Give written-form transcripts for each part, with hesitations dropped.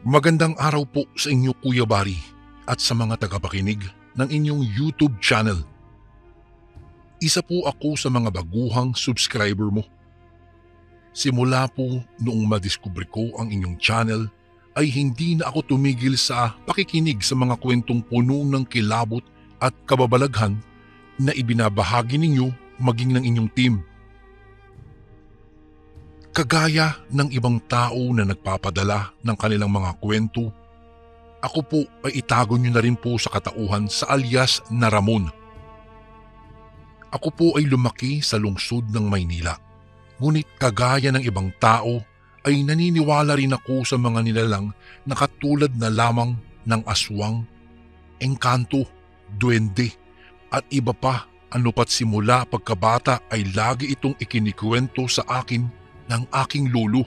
Magandang araw po sa inyo Kuya Bari at sa mga tagapakinig ng inyong YouTube channel. Isa po ako sa mga baguhang subscriber mo. Simula po noong madiskubre ko ang inyong channel ay hindi na ako tumigil sa pakikinig sa mga kwentong puno ng kilabot at kababalaghan na ibinabahagi ninyo maging ng inyong team. Kagaya ng ibang tao na nagpapadala ng kanilang mga kwento, ako po ay itago nyo na rin po sa katauhan sa alias na Ramon. Ako po ay lumaki sa lungsod ng Maynila, ngunit kagaya ng ibang tao ay naniniwala rin ako sa mga nilalang na katulad na lamang ng aswang, engkanto, duwende at iba pa ano pat simula pagkabata ay lagi itong ikinikwento sa akin ng aking lolo.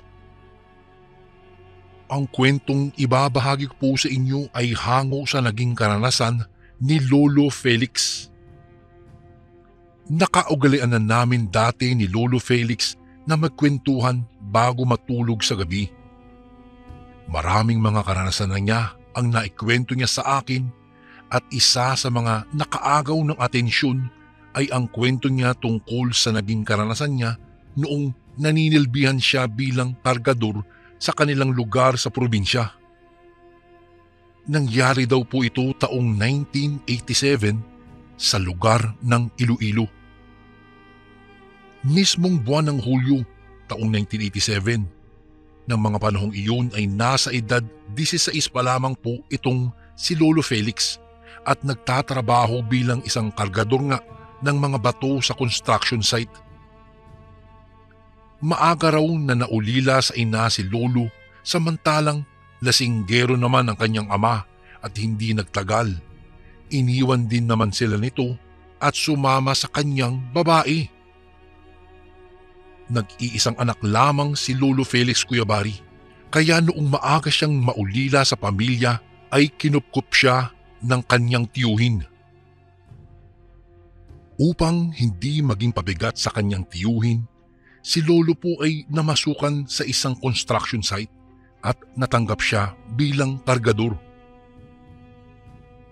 Ang kwentong ibabahagi ko po sa inyo ay hango sa naging karanasan ni Lolo Felix. Nakaugalian na namin dati ni Lolo Felix na magkwentuhan bago matulog sa gabi. Maraming mga karanasan na niya ang naikwento niya sa akin at isa sa mga nakaagaw ng atensyon ay ang kwento niya tungkol sa naging karanasan niya noong naninilbihan siya bilang kargador sa kanilang lugar sa probinsya. Nangyari daw po ito taong 1987 sa lugar ng Iloilo. Mismong buwan ng Hulyo taong 1987, ng mga panahong iyon ay nasa edad 16 pa lamang po itong si Lolo Felix at nagtatrabaho bilang isang kargador nga ng mga bato sa construction site. Maaga raw na naulila sa ina si Lolo samantalang lasinggero naman ang kanyang ama at hindi nagtagal. Iniwan din naman sila nito at sumama sa kanyang babae. Nag-iisang anak lamang si Lolo Felix Kuya Bari, kaya noong maaga siyang maulila sa pamilya ay kinupkup siya ng kanyang tiyuhin. Upang hindi maging pabigat sa kanyang tiyuhin, si Lolo po ay namasukan sa isang construction site at natanggap siya bilang kargador.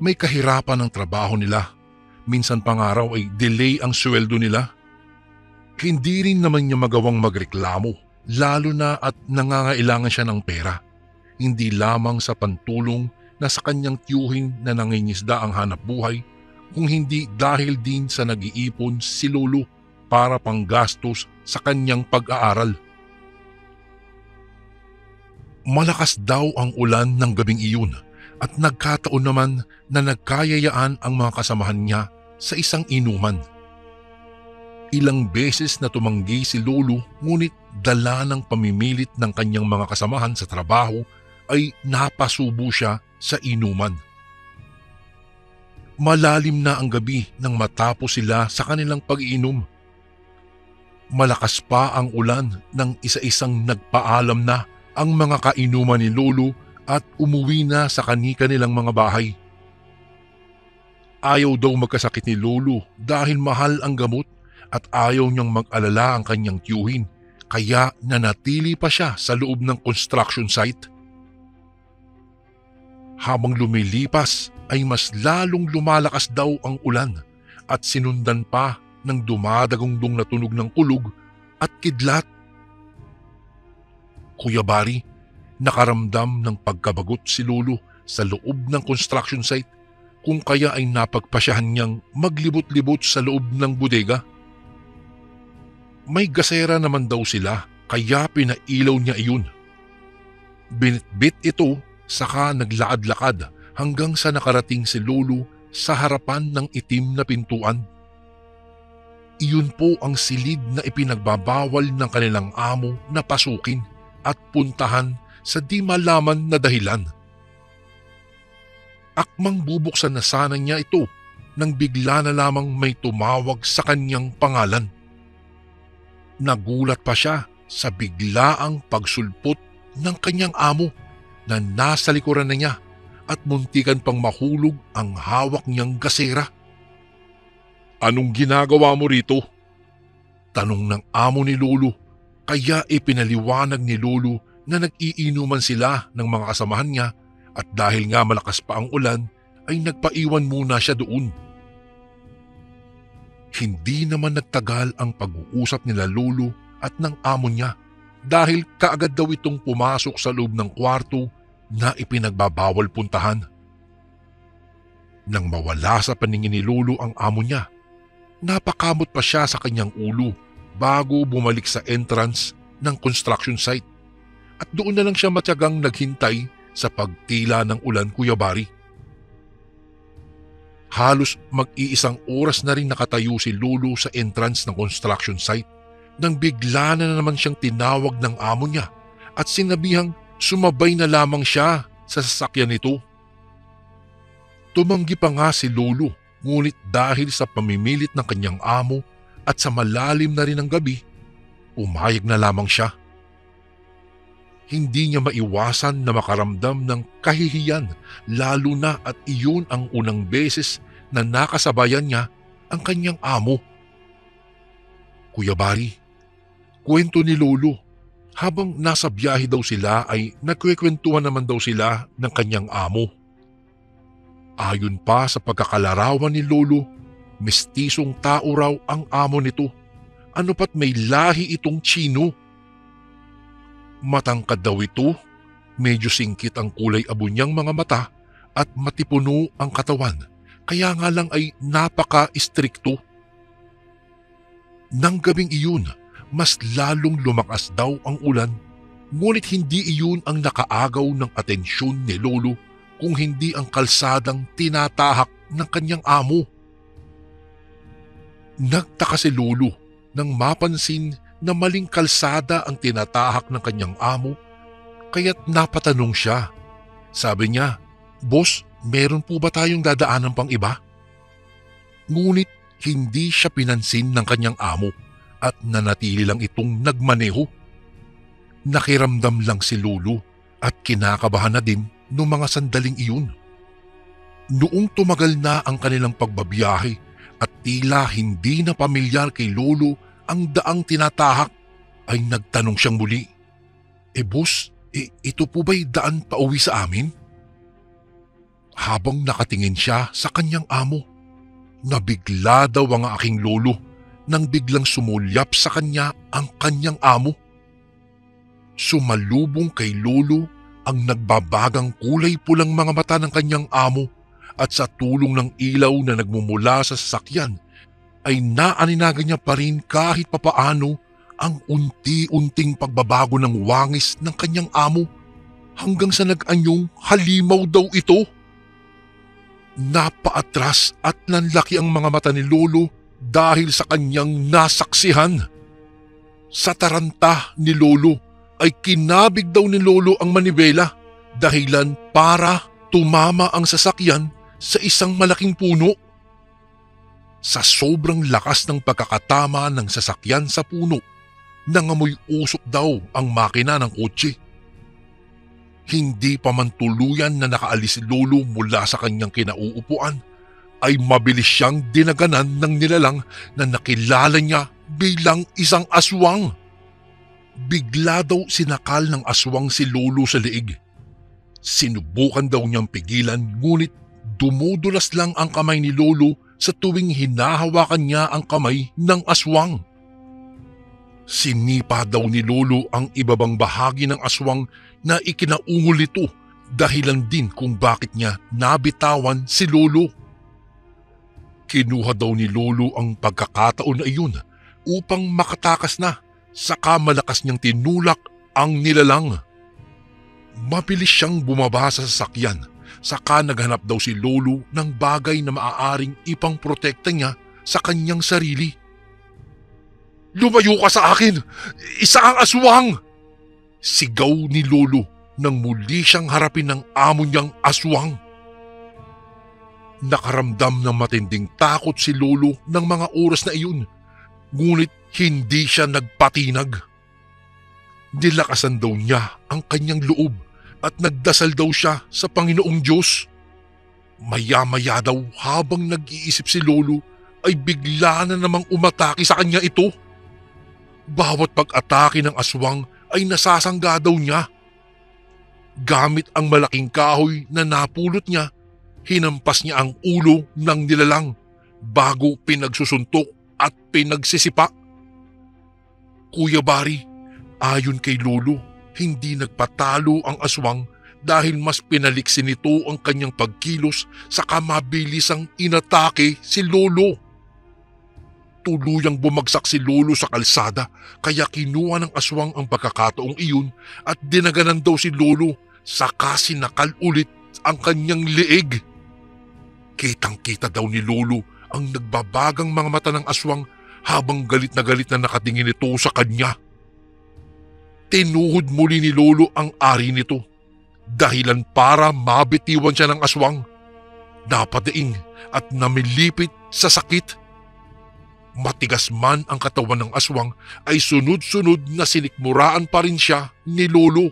May kahirapan ang trabaho nila. Minsan pa nga raw ay delay ang sweldo nila. Hindi rin naman niya magawang magreklamo, lalo na at nangangailangan siya ng pera. Hindi lamang sa pantulong na sa kanyang tiyuhin na nangingisda ang hanap buhay, kung hindi dahil din sa nag-iipon si Lolo para panggastos sa kanyang pag-aaral. Malakas daw ang ulan ng gabing iyon at nagkataon naman na nagkayayaan ang mga kasamahan niya sa isang inuman. Ilang beses na tumanggi si Lolo ngunit dala ng pamimilit ng kanyang mga kasamahan sa trabaho ay napasubo siya sa inuman. Malalim na ang gabi nang matapos sila sa kanilang pag-iinom. Malakas pa ang ulan nang isa-isang nagpaalam na ang mga kainuman ni Lolo at umuwi na sa kani-kanilang mga bahay. Ayaw daw magkasakit ni Lolo dahil mahal ang gamot at ayaw niyang mag-alala ang kanyang tiyuhin, kaya nanatili pa siya sa loob ng construction site. Habang lumilipas ay mas lalong lumalakas daw ang ulan at sinundan pa ng dumadagundong na tunog ng kulog at kidlat. Kuya Bari, nakaramdam ng pagkabagot si Lolo sa loob ng construction site, kung kaya ay napagpasyahan niyang maglibot-libot sa loob ng bodega. May gasera naman daw sila kaya pinailaw niya iyon. Binitbit ito saka naglaad-lakad hanggang sa nakarating si Lolo sa harapan ng itim na pintuan. Iyon po ang silid na ipinagbabawal ng kanilang amo na pasukin at puntahan sa di malaman na dahilan. Akmang bubuksan na sana niya ito nang bigla na lamang may tumawag sa kanyang pangalan. Nagulat pa siya sa biglaang pagsulpot ng kanyang amo na nasa likuran na niya at muntikan pang mahulog ang hawak niyang gasera. "Anong ginagawa mo rito?" tanong ng amo ni Lolo, kaya ipinaliwanag ni Lolo na nag-iinuman sila ng mga kasamahan niya at dahil nga malakas pa ang ulan ay nagpaiwan muna siya doon. Hindi naman nagtagal ang pag-uusap nila Lolo at ng amo niya dahil kaagad daw itong pumasok sa loob ng kwarto na ipinagbabawal puntahan. Nang mawala sa paningin ni Lolo ang amo niya, napakamot pa siya sa kanyang ulo bago bumalik sa entrance ng construction site at doon na lang siya matyagang naghintay sa pagtila ng ulan, Kuya Bari. Halos mag-iisang oras na rin nakatayo si Lolo sa entrance ng construction site nang bigla na naman siyang tinawag ng amo niya at sinabihang sumabay na lamang siya sa sasakyan nito. Tumanggi pa nga si Lolo, ngunit dahil sa pamimilit ng kanyang amo at sa malalim na rin ng gabi, umayag na lamang siya. Hindi niya maiwasan na makaramdam ng kahihiyan lalo na at iyon ang unang beses na nakasabayan niya ang kanyang amo. Kuya Bari, kwento ni Lolo, habang nasa biyahe daw sila ay nagkwekwentuhan naman daw sila ng kanyang amo. Ayon pa sa pagkakalarawan ni Lolo, mestisong tao raw ang amo nito, ano pat may lahi itong Tsino. Matangkad daw ito, medyo singkit ang kulay abo niyang mga mata at matipuno ang katawan, kaya nga lang ay napaka-istrikto. Nang gabing iyon, mas lalong lumakas daw ang ulan, ngunit hindi iyon ang nakaagaw ng atensyon ni Lolo kung hindi ang kalsadang tinatahak ng kanyang amo. Nagtaka si Lolo nang mapansin na maling kalsada ang tinatahak ng kanyang amo, kaya't napatanong siya. Sabi niya, "Boss, meron po ba tayong dadaanan pang iba?" Ngunit hindi siya pinansin ng kanyang amo at nanatili lang itong nagmaneho. Nakiramdam lang si Lolo at kinakabahan na din noong mga sandaling iyon. Noong tumagal na ang kanilang pagbabiyahe at tila hindi na pamilyar kay Lolo ang daang tinatahak, ay nagtanong siyang muli, boss, ito po ba'y daan pauwi sa amin?" Habang nakatingin siya sa kanyang amo, nabigla daw ang aking Lolo nang biglang sumulyap sa kanya ang kanyang amo. Sumalubong kay Lolo ang nagbabagang kulay pulang mga mata ng kanyang amo at sa tulong ng ilaw na nagmumula sa sasakyan ay naaninagan niya pa rin kahit papaano ang unti-unting pagbabago ng wangis ng kanyang amo hanggang sa nag-anyong halimaw daw ito. Napaatras at nanlaki ang mga mata ni Lolo dahil sa kanyang nasaksihan. Sa taranta ni Lolo ay kinabig daw ni Lolo ang manibela dahilan para tumama ang sasakyan sa isang malaking puno. Sa sobrang lakas ng pagkakatama ng sasakyan sa puno, nangamoy usok daw ang makina ng kotse. Hindi pa man tuluyan na nakaalis si Lolo mula sa kanyang kinauupuan, ay mabilis siyang dinaganan ng nilalang na nakilala niya bilang isang aswang. Bigla daw sinakal ng aswang si Lolo sa liig. Sinubukan daw niyang pigilan ngunit dumudulas lang ang kamay ni Lolo sa tuwing hinahawakan niya ang kamay ng aswang. Sinipa daw ni Lolo ang ibabang bahagi ng aswang na ikinaungol nito dahilan din kung bakit niya nabitawan si Lolo. Kinuha daw ni Lolo ang pagkakataon na iyon upang makatakas na, saka malakas niyang tinulak ang nilalang. Mabilis siyang bumaba sa sasakyan, saka naghanap daw si Lolo ng bagay na maaaring ipangprotekta niya sa kanyang sarili. "Lumayo ka sa akin! Isa ang aswang!" Sigaw ni Lolo nang muli siyang harapin ng amo niyang aswang. Nakaramdam ng matinding takot si Lolo ng mga oras na iyon, ngunit hindi siya nagpatinag. Nilakasan daw niya ang kanyang loob at nagdasal daw siya sa Panginoong Diyos. Maya-maya daw habang nag-iisip si Lolo ay bigla na namang umatake sa kanya ito. Bawat pag-atake ng aswang ay nasasangga daw niya Gamit ang malaking kahoy na napulot niya, hinampas niya ang ulo ng nilalang bago pinagsusuntok at pinagsisipa. Kuya Bari, ayon kay Lolo, hindi nagpatalo ang aswang dahil mas pinaliksin nito ang kanyang pagkilos saka mabilisang inatake si Lolo. Tuluyang bumagsak si Lolo sa kalsada kaya kinuha ng aswang ang pagkakataong iyon at dinaganan daw si Lolo saka sinakal ulit ang kanyang leeg. Kitang-kita daw ni Lolo ang nagbabagang mga mata ng aswang habang galit na nakatingin ito sa kanya. Tinuhod muli ni Lolo ang ari nito, dahilan para mabitiwan siya ng aswang. Napadaing at namilipit sa sakit. Matigas man ang katawan ng aswang ay sunod-sunod na sinikmuraan pa rin siya ni Lolo.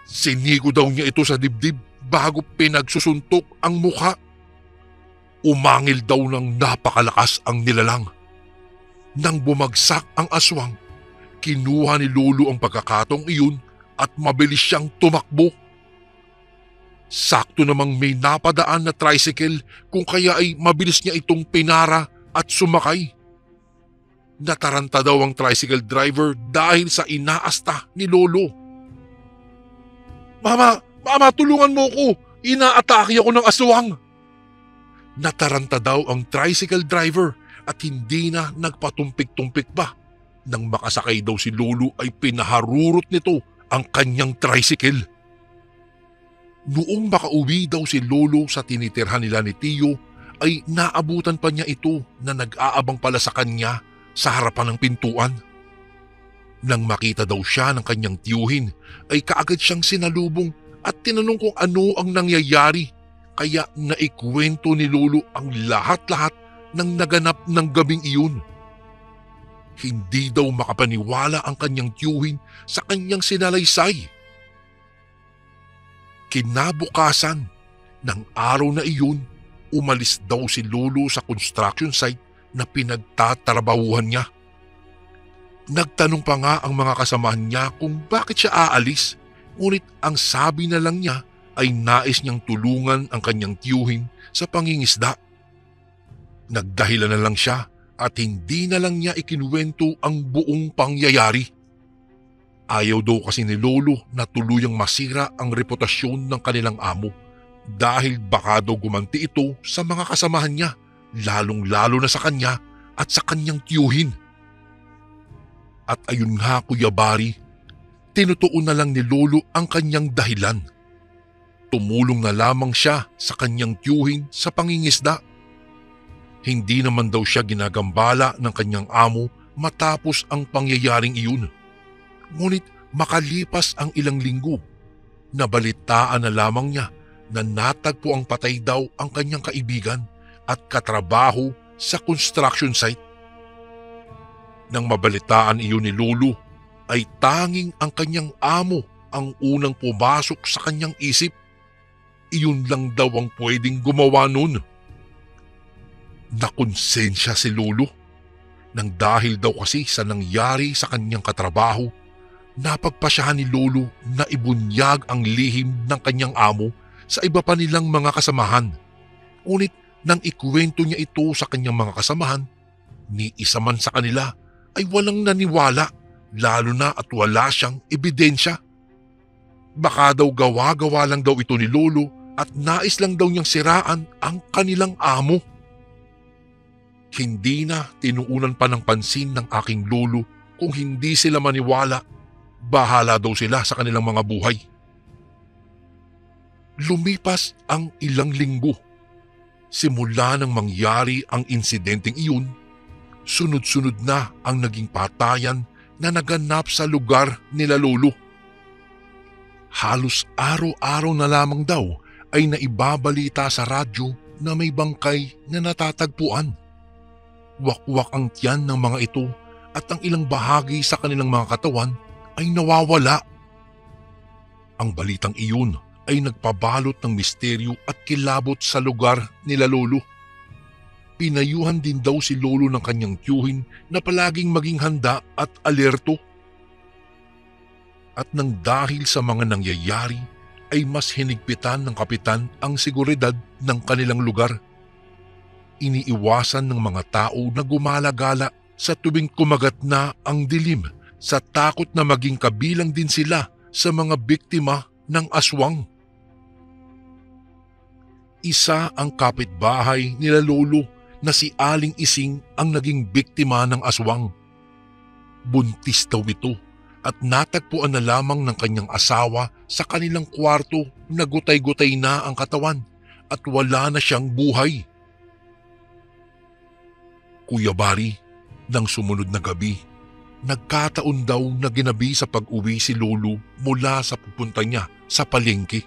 Sinigo daw niya ito sa dibdib bago pinagsusuntok ang mukha. Umangil daw ng napakalakas ang nilalang. Nang bumagsak ang aswang, kinuha ni Lolo ang pagkakataong iyon at mabilis siyang tumakbo. Sakto namang may napadaan na tricycle kung kaya ay mabilis niya itong pinara at sumakay. Nataranta daw ang tricycle driver dahil sa inaasta ni Lolo. Mama, tulungan mo ko! Inaatake ako ng aswang! Nataranta daw ang tricycle driver at hindi na nagpatumpik-tumpik pa. Nang makasakay daw si Lolo ay pinaharurot nito ang kanyang tricycle. Noong makauwi daw si Lolo sa tinitirhan nila ni Tio ay naabutan pa niya ito na nag-aabang pala sa kanya sa harapan ng pintuan. Nang makita daw siya ng kanyang tiyuhin ay kaagad siyang sinalubong at tinanong kung ano ang nangyayari, kaya naikwento ni Lolo ang lahat-lahat ng naganap ng gabing iyon. Hindi daw makapaniwala ang kanyang tiyuhin sa kanyang sinalaysay. Kinabukasan ng araw na iyon, umalis daw si Lolo sa construction site na pinagtatrabahuhan niya. Nagtanong pa nga ang mga kasamahan niya kung bakit siya aalis, ngunit ang sabi na lang niya ay nais niyang tulungan ang kanyang tiyuhin sa pangingisda. Nagdahilan na lang siya at hindi na lang niya ikinuwento ang buong pangyayari. Ayaw daw kasi ni Lolo na tuluyang masira ang reputasyon ng kanilang amo dahil baka daw gumanti ito sa mga kasamahan niya, lalong-lalo na sa kanya at sa kanyang tiyuhin. At ayun nga Kuya Bari, tinutuon na lang ni Lolo ang kanyang dahilan. Tumulong na lamang siya sa kanyang tiyuhin sa pangingisda. Hindi naman daw siya ginagambala ng kanyang amo matapos ang pangyayaring iyon. Ngunit makalipas ang ilang linggo, nabalitaan na lamang niya na natagpo ang patay daw ang kanyang kaibigan at katrabaho sa construction site. Nang mabalitaan iyon ni Lolo, ay tanging ang kanyang amo ang unang pumasok sa kanyang isip. Iyon lang daw ang pwedeng gumawa nun. Nakonsensya si Lolo nang dahil daw kasi sa nangyari sa kanyang katrabaho, napagpasyahan ni Lolo na ibunyag ang lihim ng kanyang amo sa iba pa nilang mga kasamahan. Ngunit nang ikwento niya ito sa kanyang mga kasamahan, ni isa man sa kanila ay walang naniwala, lalo na at wala siyang ebidensya. Baka daw gawa-gawa lang daw ito ni Lolo at nais lang daw niyang siraan ang kanilang amo. Hindi na tinuunan pa ng pansin ng aking lolo kung hindi sila maniwala, bahala daw sila sa kanilang mga buhay. Lumipas ang ilang linggo. Simula nang mangyari ang insidenteng iyon, sunod-sunod na ang naging patayan na naganap sa lugar nila Lolo. Halos araw-araw na lamang daw ay naibabalita sa radyo na may bangkay na natatagpuan. Wakwak ang tiyan ng mga ito at ang ilang bahagi sa kanilang mga katawan ay nawawala. Ang balitang iyon ay nagpabalot ng misteryo at kilabot sa lugar nila Lolo. Pinayuhan din daw si Lolo ng kanyang tiyuhin na palaging maging handa at alerto. At nang dahil sa mga nangyayari ay mas hinigpitan ng kapitan ang seguridad ng kanilang lugar. Iniiwasan ng mga tao na gumalagala sa tuwing kumagat na ang dilim sa takot na maging kabilang din sila sa mga biktima ng aswang. Isa ang kapitbahay nila Lolo na si Aling Ising ang naging biktima ng aswang. Buntis daw ito at natagpuan na lamang ng kanyang asawa sa kanilang kwarto na gutay-gutay na ang katawan at wala na siyang buhay. Kuya Bari, nang sumunod na gabi, nagkataon daw na ginabi sa pag-uwi si Lolo mula sa pupunta niya sa palengke.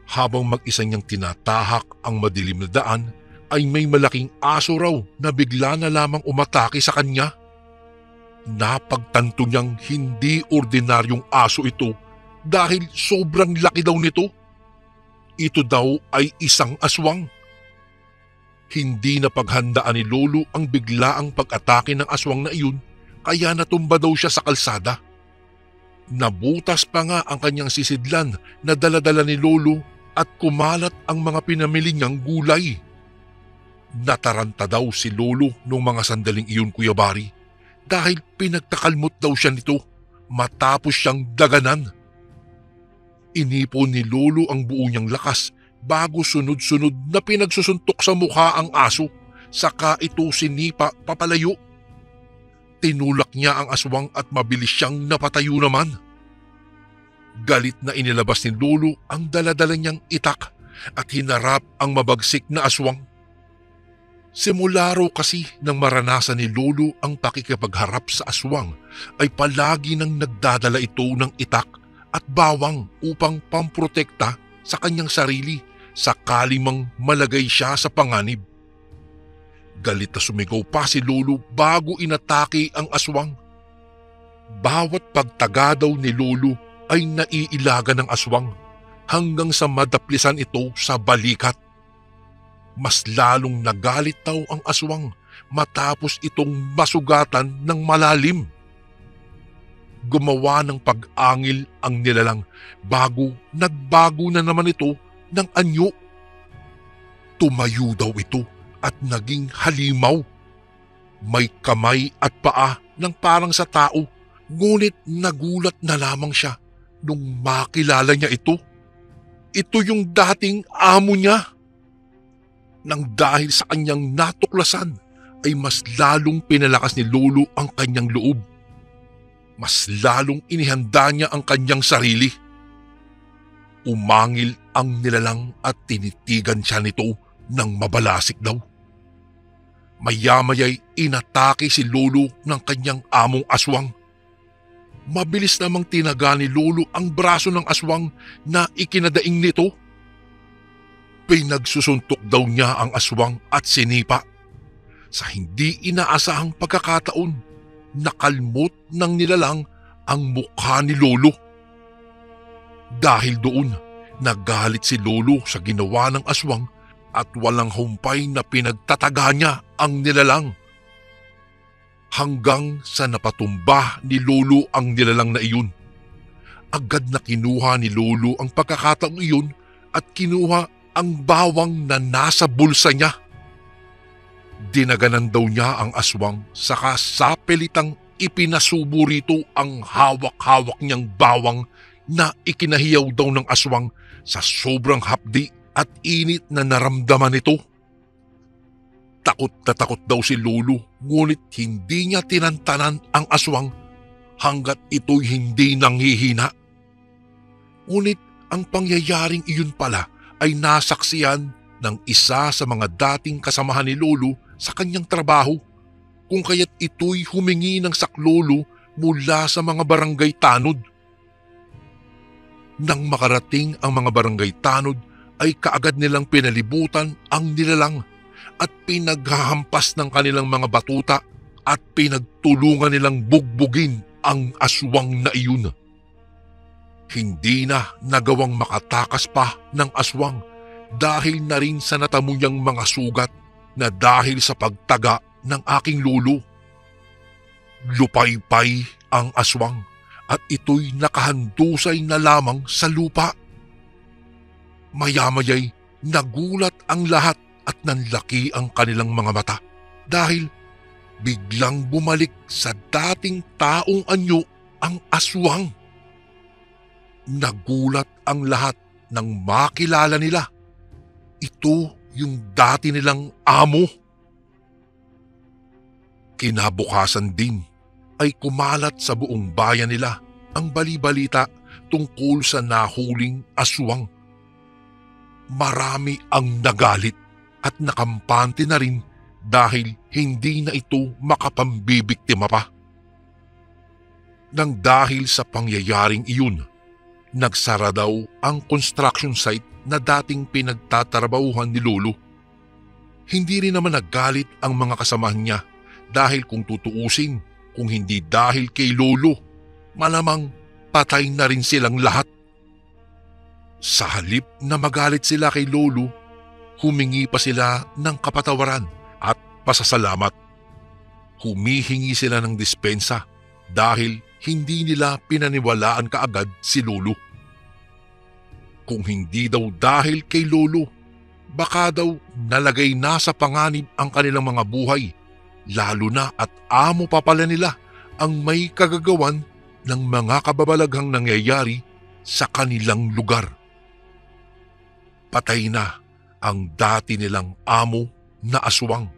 Habang mag-isa niyang tinatahak ang madilim na daan, ay may malaking aso raw na bigla na lamang umatake sa kanya. Napagtanto niyang hindi ordinaryong aso ito dahil sobrang laki daw nito. Ito daw ay isang aswang. Hindi na paghandaan ni Lolo ang biglaang pag-atake ng aswang na iyon, kaya natumba daw siya sa kalsada. Nabutas pa nga ang kanyang sisidlan na dala-dala ni Lolo at kumalat ang mga pinamili niyang gulay. Nataranta daw si Lolo nung mga sandaling iyon, Kuya Bari, dahil pinagtakalmot daw siya nito matapos siyang daganan. Inipon ni Lolo ang buo niyang lakas bago sunod-sunod na pinagsusuntok sa mukha ang aso, saka ito sinipa papalayo. Tinulak niya ang aswang at mabilis siyang napatayo naman. Galit na inilabas ni Lolo ang daladala niyang itak at hinarap ang mabagsik na aswang. Simula raw kasi nang maranasan ni Lolo ang pakikipagharap sa aswang ay palagi nang nagdadala ito ng itak at bawang upang pamprotekta sa kanyang sarili sakali mang malagay siya sa panganib. Galit na sumigaw pa si Lolo bago inatake ang aswang. Bawat pagtaga daw ni Lolo ay naiilaga ng aswang hanggang sa madaplisan ito sa balikat. Mas lalong nagalit daw ang aswang matapos itong masugatan ng malalim. Gumawa ng pag-angil ang nilalang bago nagbago na naman ito ng anyo. Tumayo daw ito at naging halimaw. May kamay at paa ng parang sa tao, ngunit nagulat na lamang siya nung makilala niya ito. Ito yung dating amo niya. Nang dahil sa kanyang natuklasan ay mas lalong pinalakas ni Lolo ang kanyang loob. Mas lalong inihanda niya ang kanyang sarili. Umangil ang nilalang at tinitigan siya nito ng mabalasik daw. Maya-maya'y inatake si Lolo ng kanyang among aswang. Mabilis namang tinaga ni Lolo ang braso ng aswang na ikinadaing nito. Pinagsusuntok daw niya ang aswang at sinipa. Sa hindi inaasahang pagkakataon, nakalmot ng nilalang ang mukha ni Lolo. Dahil doon, nagalit si Lolo sa ginawa ng aswang at walang humpay na pinagtataga niya ang nilalang. Hanggang sa napatumba ni Lolo ang nilalang na iyon. Agad na kinuha ni Lolo ang pagkakataong iyon at kinuha ang bawang na nasa bulsa niya. Dinaganan daw niya ang aswang saka sapilitang ipinasubo rito ang hawak-hawak niyang bawang na ikinahiyaw daw ng aswang sa sobrang hapdi at init na naramdaman nito. Takot na takot daw si Lolo, ngunit hindi niya tinantanan ang aswang hanggat ito'y hindi nanghihina. Ngunit ang pangyayaring iyon pala ay nasaksiyan ng isa sa mga dating kasamahan ni Lolo sa kanyang trabaho, kung kaya't ito'y humingi ng saklolo mula sa mga barangay tanod. Nang makarating ang mga barangay tanod ay kaagad nilang pinalibutan ang nilalang at pinaghahampas ng kanilang mga batuta at pinagtulungan nilang bugbugin ang aswang na iyon. Hindi na nagawang makatakas pa ng aswang dahil na rin sa natamo niyang mga sugat na dahil sa pagtaga ng aking lolo. Lupaypay ang aswang at ito'y nakahandusay na lamang sa lupa. Maya-maya'y nagulat ang lahat at nanlaki ang kanilang mga mata dahil biglang bumalik sa dating taong anyo ang aswang. Nagulat ang lahat nang makilala nila. Ito yung dati nilang amo. Kinabukasan din ay kumalat sa buong bayan nila ang bali-balita tungkol sa nahuling aswang. Marami ang nagalit at nakampante na rin dahil hindi na ito makapambibiktima pa. Nang dahil sa pangyayaring iyon, nagsara daw ang construction site na dating pinagtatrabahuhan ni Lolo. Hindi rin naman naggalit ang mga kasamahan niya dahil kung tutuusin, kung hindi dahil kay Lolo, malamang patay na rin silang lahat. Sa halip na magalit sila kay Lolo, humingi pa sila ng kapatawaran at pasasalamat. Humihingi sila ng dispensa dahil hindi nila pinaniwalaan kaagad si Lolo. Kung hindi daw dahil kay Lolo, baka daw nalagay na sa panganib ang kanilang mga buhay, lalo na at amo pa pala nila ang may kagagawan ng mga kababalaghang nangyayari sa kanilang lugar. Patay na ang dati nilang amo na aswang.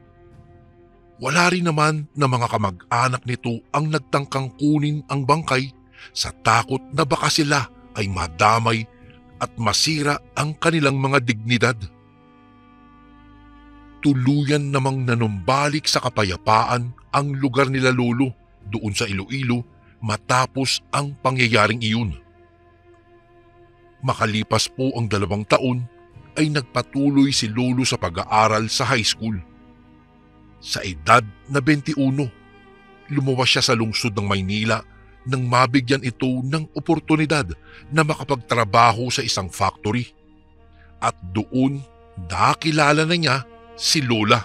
Wala rin naman na mga kamag-anak nito ang nagtangkang kunin ang bangkay sa takot na baka sila ay madamay at masira ang kanilang mga dignidad. Tuluyan namang nanumbalik sa kapayapaan ang lugar nila Lolo doon sa Iloilo matapos ang pangyayaring iyon. Makalipas po ang 2 taon ay nagpatuloy si Lolo sa pag-aaral sa high school. Sa edad na 21, lumuwas siya sa lungsod ng Maynila nang mabigyan ito ng oportunidad na makapagtrabaho sa isang factory. At doon nakilala na niya si Lola.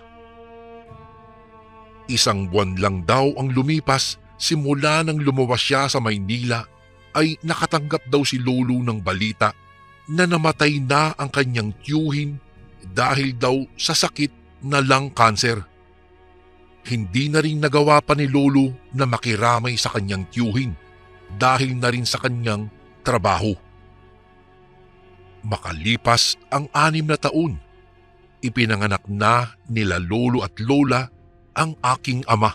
1 buwan lang daw ang lumipas simula nang lumuwas siya sa Maynila ay nakatanggap daw si Lolo ng balita na namatay na ang kanyang tiyuhin dahil daw sa sakit na lung cancer. Hindi na rin nagawa pa ni Lolo na makiramay sa kanyang tiyuhin dahil na rin sa kanyang trabaho. Makalipas ang 6 na taon, ipinanganak na nila Lolo at Lola ang aking ama.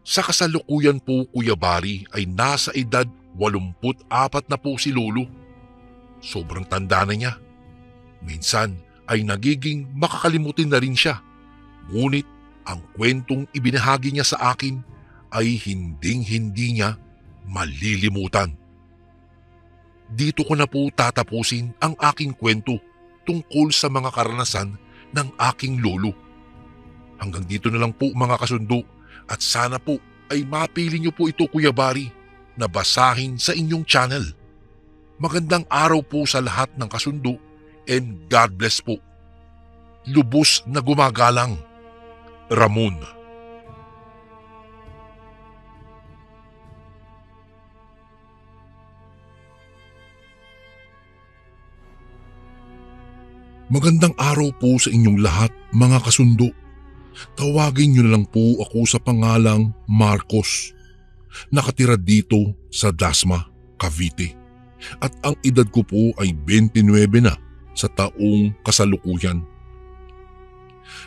Sa kasalukuyan po, Kuya Bari, ay nasa edad 84 na po si Lolo. Sobrang tanda na niya. Minsan ay nagiging makakalimutin na rin siya. Ngunit ang kwentong ibinahagi niya sa akin ay hinding-hindi niya malilimutan. Dito ko na po tatapusin ang aking kwento tungkol sa mga karanasan ng aking lolo. Hanggang dito na lang po mga kasundo at sana po ay mapili niyo po ito, Kuya Bari, na basahin sa inyong channel. Magandang araw po sa lahat ng kasundo and God bless po. Lubos na gumagalang, Ramon. Magandang araw po sa inyong lahat, mga kasundo. Tawagin niyo na lang po ako sa pangalang Marcos. Nakatira dito sa Dasma, Cavite. At ang edad ko po ay 29 na sa taong kasalukuyan.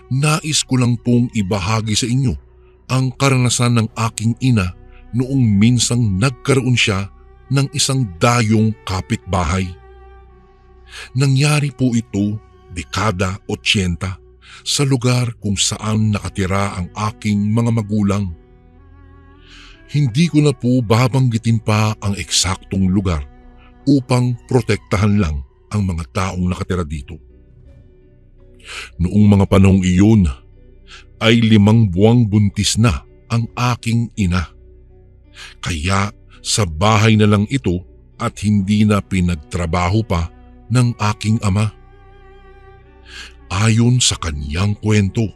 Nais ko lang pong ibahagi sa inyo ang karanasan ng aking ina noong minsang nagkaroon siya ng isang dayong kapitbahay. Nangyari po ito dekada 80 sa lugar kung saan nakatira ang aking mga magulang. Hindi ko na po babanggitin pa ang eksaktong lugar upang protektahan lang ang mga taong nakatira dito. Noong mga panahong iyon ay 5 buwang buntis na ang aking ina. Kaya sa bahay na lang ito at hindi na pinagtrabaho pa ng aking ama. Ayon sa kaniyang kwento,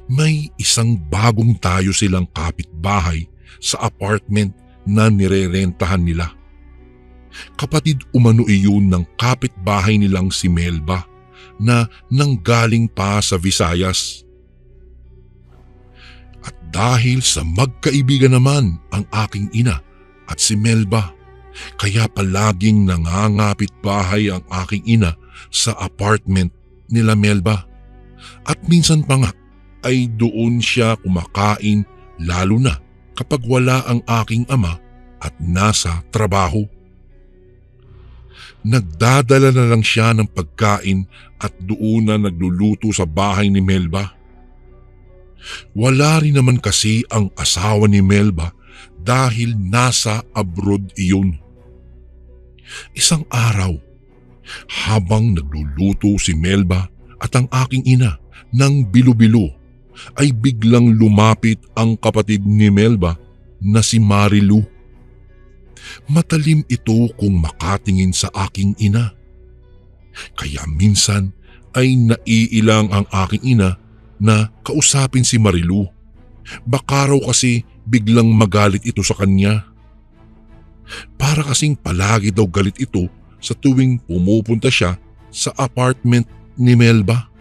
may isang bagong tayo silang kapitbahay sa apartment na nirerentahan nila. Kapatid umano iyon ng kapitbahay nilang si Melba na nanggaling pa sa Visayas. At dahil sa magkaibigan naman ang aking ina at si Melba, kaya palaging nangangapit bahay ang aking ina sa apartment nila Melba. At minsan pa nga ay doon siya kumakain, lalo na kapag wala ang aking ama at nasa trabaho. Nagdadala na lang siya ng pagkain at doon na nagluluto sa bahay ni Melba. Wala rin naman kasi ang asawa ni Melba dahil nasa abroad iyon. Isang araw, habang nagluluto si Melba at ang aking ina ng bilo-bilo, ay biglang lumapit ang kapatid ni Melba na si Marilu. Matalim ito kung makatingin sa aking ina. Kaya minsan ay naiilang ang aking ina na kausapin si Marilu. Baka raw kasi biglang magalit ito sa kanya. Para kasing palagi daw galit ito sa tuwing pumupunta siya sa apartment ni Melba.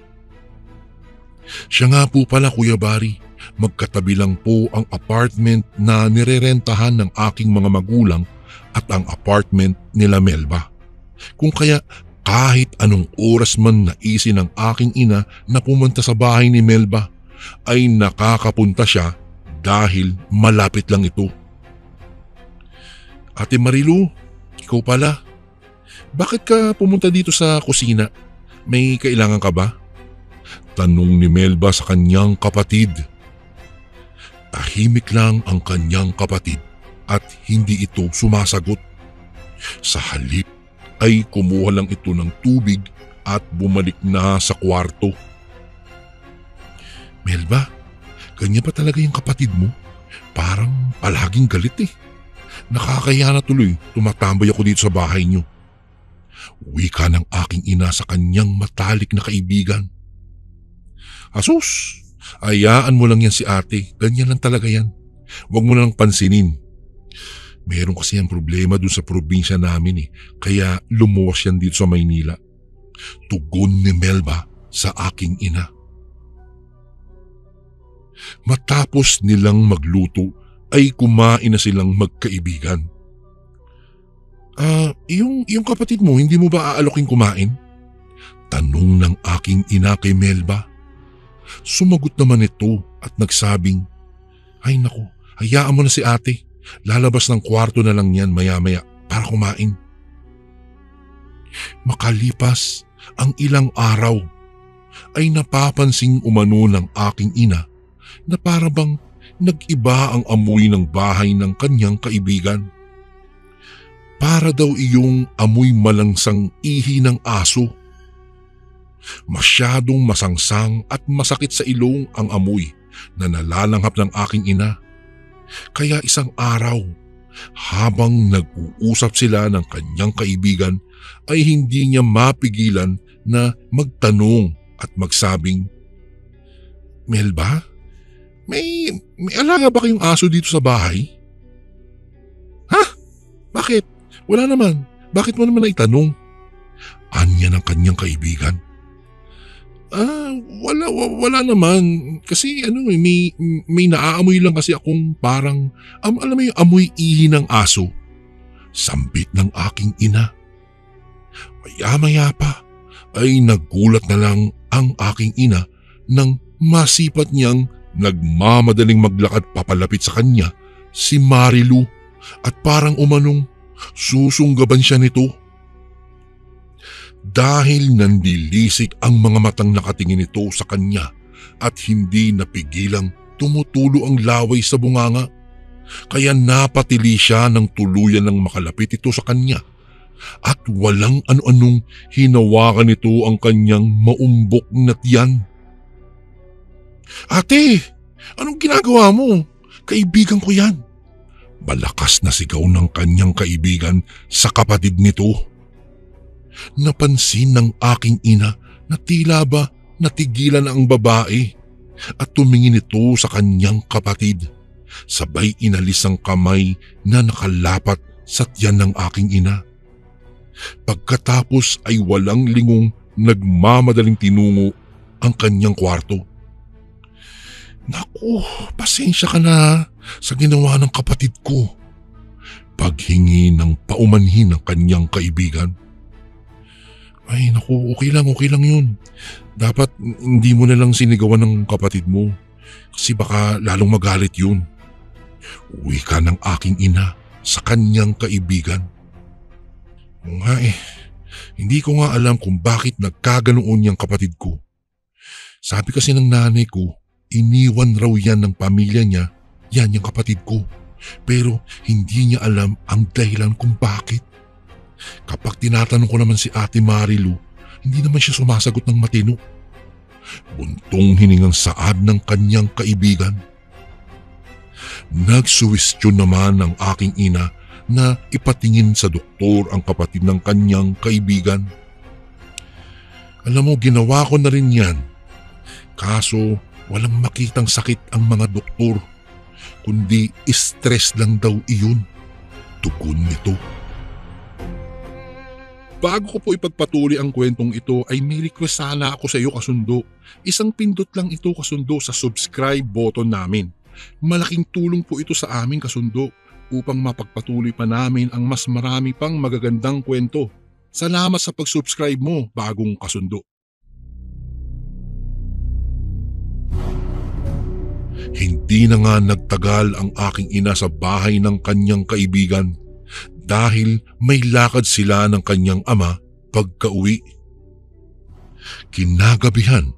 Siya nga po pala, Kuya Bari, magkatabi lang po ang apartment na nirerentahan ng aking mga magulang at ang apartment nila Melba. Kung kaya kahit anong oras man naisin ng aking ina na pumunta sa bahay ni Melba, ay nakakapunta siya dahil malapit lang ito. Ate Marilu, ikaw pala. Bakit ka pumunta dito sa kusina? May kailangan ka ba? Tanong ni Melba sa kanyang kapatid. Tahimik lang ang kanyang kapatid at hindi ito sumasagot. Sa halip ay kumuha lang ito ng tubig at bumalik na sa kwarto. Melba, ganyan pa talaga yung kapatid mo? Parang palaging galit eh. Nakakaya na tuloy, tumatambay ako dito sa bahay niyo. Wika ng aking ina sa kanyang matalik na kaibigan. Asus, ayaan mo lang yan si ate, ganyan lang talaga yan. Huwag mo na lang pansinin. Meron kasi ang problema dun sa probinsya namin kaya lumuwas yan dito sa Maynila. Tugon ni Melba sa aking ina. Matapos nilang magluto ay kumain na silang magkaibigan. Yung kapatid mo, hindi mo ba aaloking kumain? Tanong ng aking ina kay Melba. Sumagot naman ito at nagsabing, ay naku, hayaan mo na si ate. Lalabas ng kwarto na lang yan maya-maya para kumain. Makalipas ang ilang araw ay napapansing umano ng aking ina na para bang nag-iba ang amoy ng bahay ng kanyang kaibigan. Para daw iyong amoy malangsang ihi ng aso. Masyadong masangsang at masakit sa ilong ang amoy na nalalanghap ng aking ina. Kaya isang araw, habang nag-uusap sila ng kanyang kaibigan, ay hindi niya mapigilan na magtanong at magsabing, Melba, may alaga ba kayong aso dito sa bahay? Ha? Bakit? Wala naman. Bakit mo naman naitanong? Anya ng kanyang kaibigan. Wala naman. Kasi may naaamoy lang kasi akong parang, alam mo yung amoy ihi ng aso. Sambit ng aking ina. Maya-maya pa ay nagulat na lang ang aking ina nang masipat niyang nagmamadaling maglakad papalapit sa kanya si Marilu at parang umanong susunggaban siya nito. Dahil nandilisik ang mga matang nakatingin nito sa kanya at hindi napigilang tumutulo ang laway sa bunganga, kaya napatili siya ng tuluyan ng makalapit ito sa kanya at walang ano-anong hinawakan nito ang kanyang maumbok na tiyan. Ate, anong ginagawa mo? Kaibigan ko yan. Malakas na sigaw ng kanyang kaibigan sa kapatid nito. Napansin ng aking ina na tila ba natigilan na ang babae at tumingin ito sa kanyang kapatid. Sabay inalis ang kamay na nakalapat sa tiyan ng aking ina. Pagkatapos ay walang lingong nagmamadaling tinungo ang kanyang kwarto. Naku, pasensya ka na sa ginawa ng kapatid ko. Paghingi ng paumanhin ng kanyang kaibigan. Ay naku, okay lang yun. Dapat hindi mo na lang sinigawan ng kapatid mo kasi baka lalong magalit yun. Uwi ka ng aking ina sa kanyang kaibigan. Hindi ko nga alam kung bakit nagkaganoon yung kapatid ko. Sabi kasi ng nanay ko, iniwan raw yan ng pamilya niya, yan yung kapatid ko. Pero hindi niya alam ang dahilan kung bakit. Kapag tinatanong ko naman si Ate Marilu, hindi naman siya sumasagot ng matino. Buntong hiningang saad ng kanyang kaibigan. Nagsuwestyon naman ng aking ina na ipatingin sa doktor ang kapatid ng kanyang kaibigan. Alam mo, ginawa ko na rin yan. Kaso walang makitang sakit ang mga doktor, kundi stress lang daw iyon. Tugon nito. Bago ko po ipagpatuloy ang kwentong ito ay may request sana ako sa iyo kasundo. Isang pindot lang ito kasundo sa subscribe button namin. Malaking tulong po ito sa amin kasundo upang mapagpatuloy pa namin ang mas marami pang magagandang kwento. Salamat sa pag-subscribe mo, bagong kasundo. Hindi na nga nagtagal ang aking ina sa bahay ng kanyang kaibigan dahil may lakad sila ng kanyang ama pagka-uwi. Kinagabihan,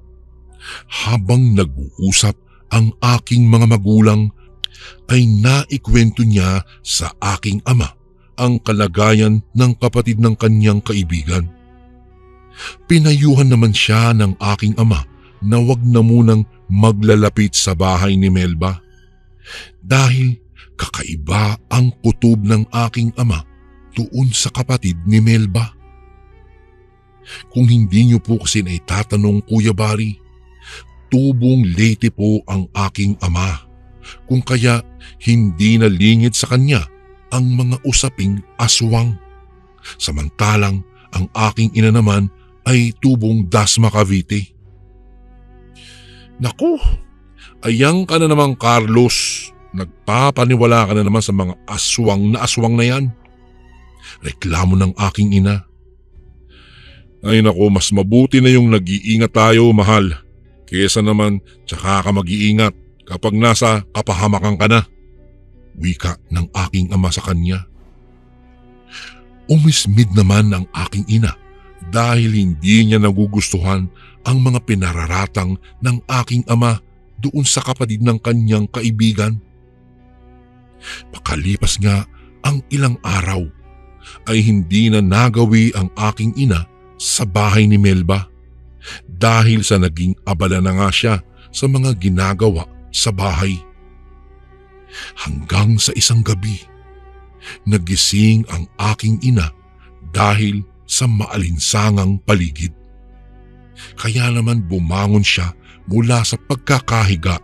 habang nag-uusap ang aking mga magulang, ay naikwento niya sa aking ama ang kalagayan ng kapatid ng kanyang kaibigan. Pinayuhan naman siya ng aking ama na wag na munang maglalapit sa bahay ni Melba dahil kakaiba ang kutob ng aking ama doon sa kapatid ni Melba. Kung hindi niyo po kasi na itatanong, Kuya Bari, tubong Leyte po ang aking ama, kung kaya hindi nalingid sa kanya ang mga usaping aswang. Samantalang ang aking ina naman ay tubong Dasma Cavite. Naku, ayang ka na naman Carlos. Nagpapaniwala ka na naman sa mga aswang na yan. Reklamo ng aking ina. Ay naku, mas mabuti na yung nag-iingat tayo, mahal. Kesa naman tsaka ka mag-iingat kapag nasa kapahamakan ka na. Wika ng aking ama sa kanya. Umismid naman ang aking ina dahil hindi niya nagugustuhan ang mga pinararatang ng aking ama doon sa kapatid ng kanyang kaibigan. Pakalipas nga ang ilang araw ay hindi na nagawi ang aking ina sa bahay ni Melba dahil sa naging abala na nga siya sa mga ginagawa sa bahay. Hanggang sa isang gabi, nagising ang aking ina dahil sa maalinsangang paligid. Kaya naman bumangon siya mula sa pagkakahiga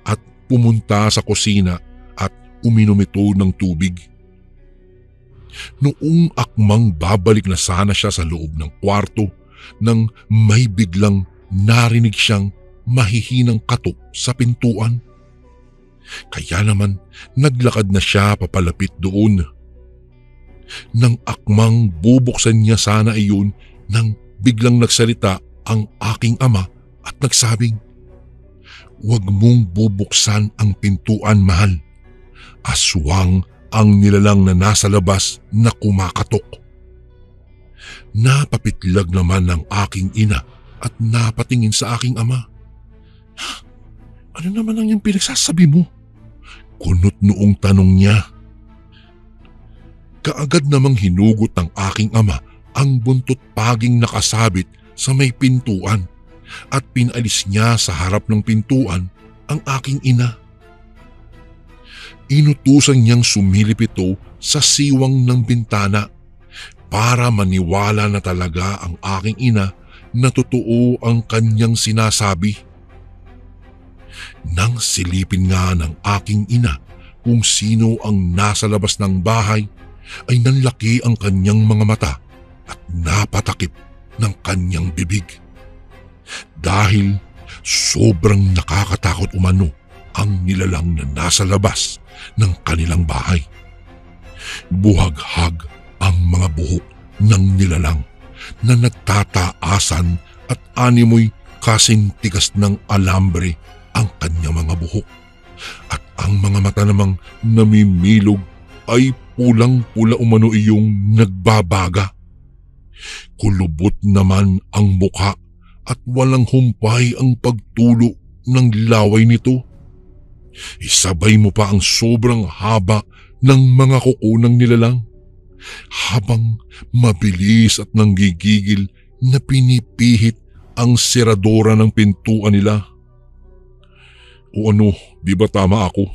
at pumunta sa kusina at uminom ito ng tubig. Noong akmang babalik na sana siya sa loob ng kwarto nang may biglang narinig siyang mahihinang katok sa pintuan. Kaya naman naglakad na siya papalapit doon. Nang akmang bubuksan niya sana iyon nang biglang nagsalita ang aking ama at nagsabing, "Huwag mong bubuksan ang pintuan, mahal. Aswang ang nilalang na nasa labas na kumakatok." Napapitlag naman ng aking ina at napatingin sa aking ama. Ano naman ang yung pinagsasabi mo? Kunot noong tanong niya. Kaagad namang hinugot ng aking ama ang buntot paging nakasabit sa may pintuan at pinalis niya sa harap ng pintuan ang aking ina. Inutusan niyang sumilip ito sa siwang ng bintana para maniwala na talaga ang aking ina na totoo ang kanyang sinasabi. Nang silipin nga ng aking ina kung sino ang nasa labas ng bahay, ay nanlaki ang kanyang mga mata at napatakip ng kanyang bibig. Dahil sobrang nakakatakot umano ang nilalang na nasa labas ng kanilang bahay. Buhaghag ang mga buhok ng nilalang na nagtataasan at animoy kasing tigas ng alambre ang kanyang mga buhok. At ang mga mata namang namimilog ay pulang-pula umano iyong nagbabaga. Kulubot naman ang mukha at walang humpay ang pagtulo ng laway nito. Isabay mo pa ang sobrang haba ng mga kuko ng nilalang, habang mabilis at nanggigigil na pinipihit ang seradora ng pintuan nila. O ano, di ba tama ako?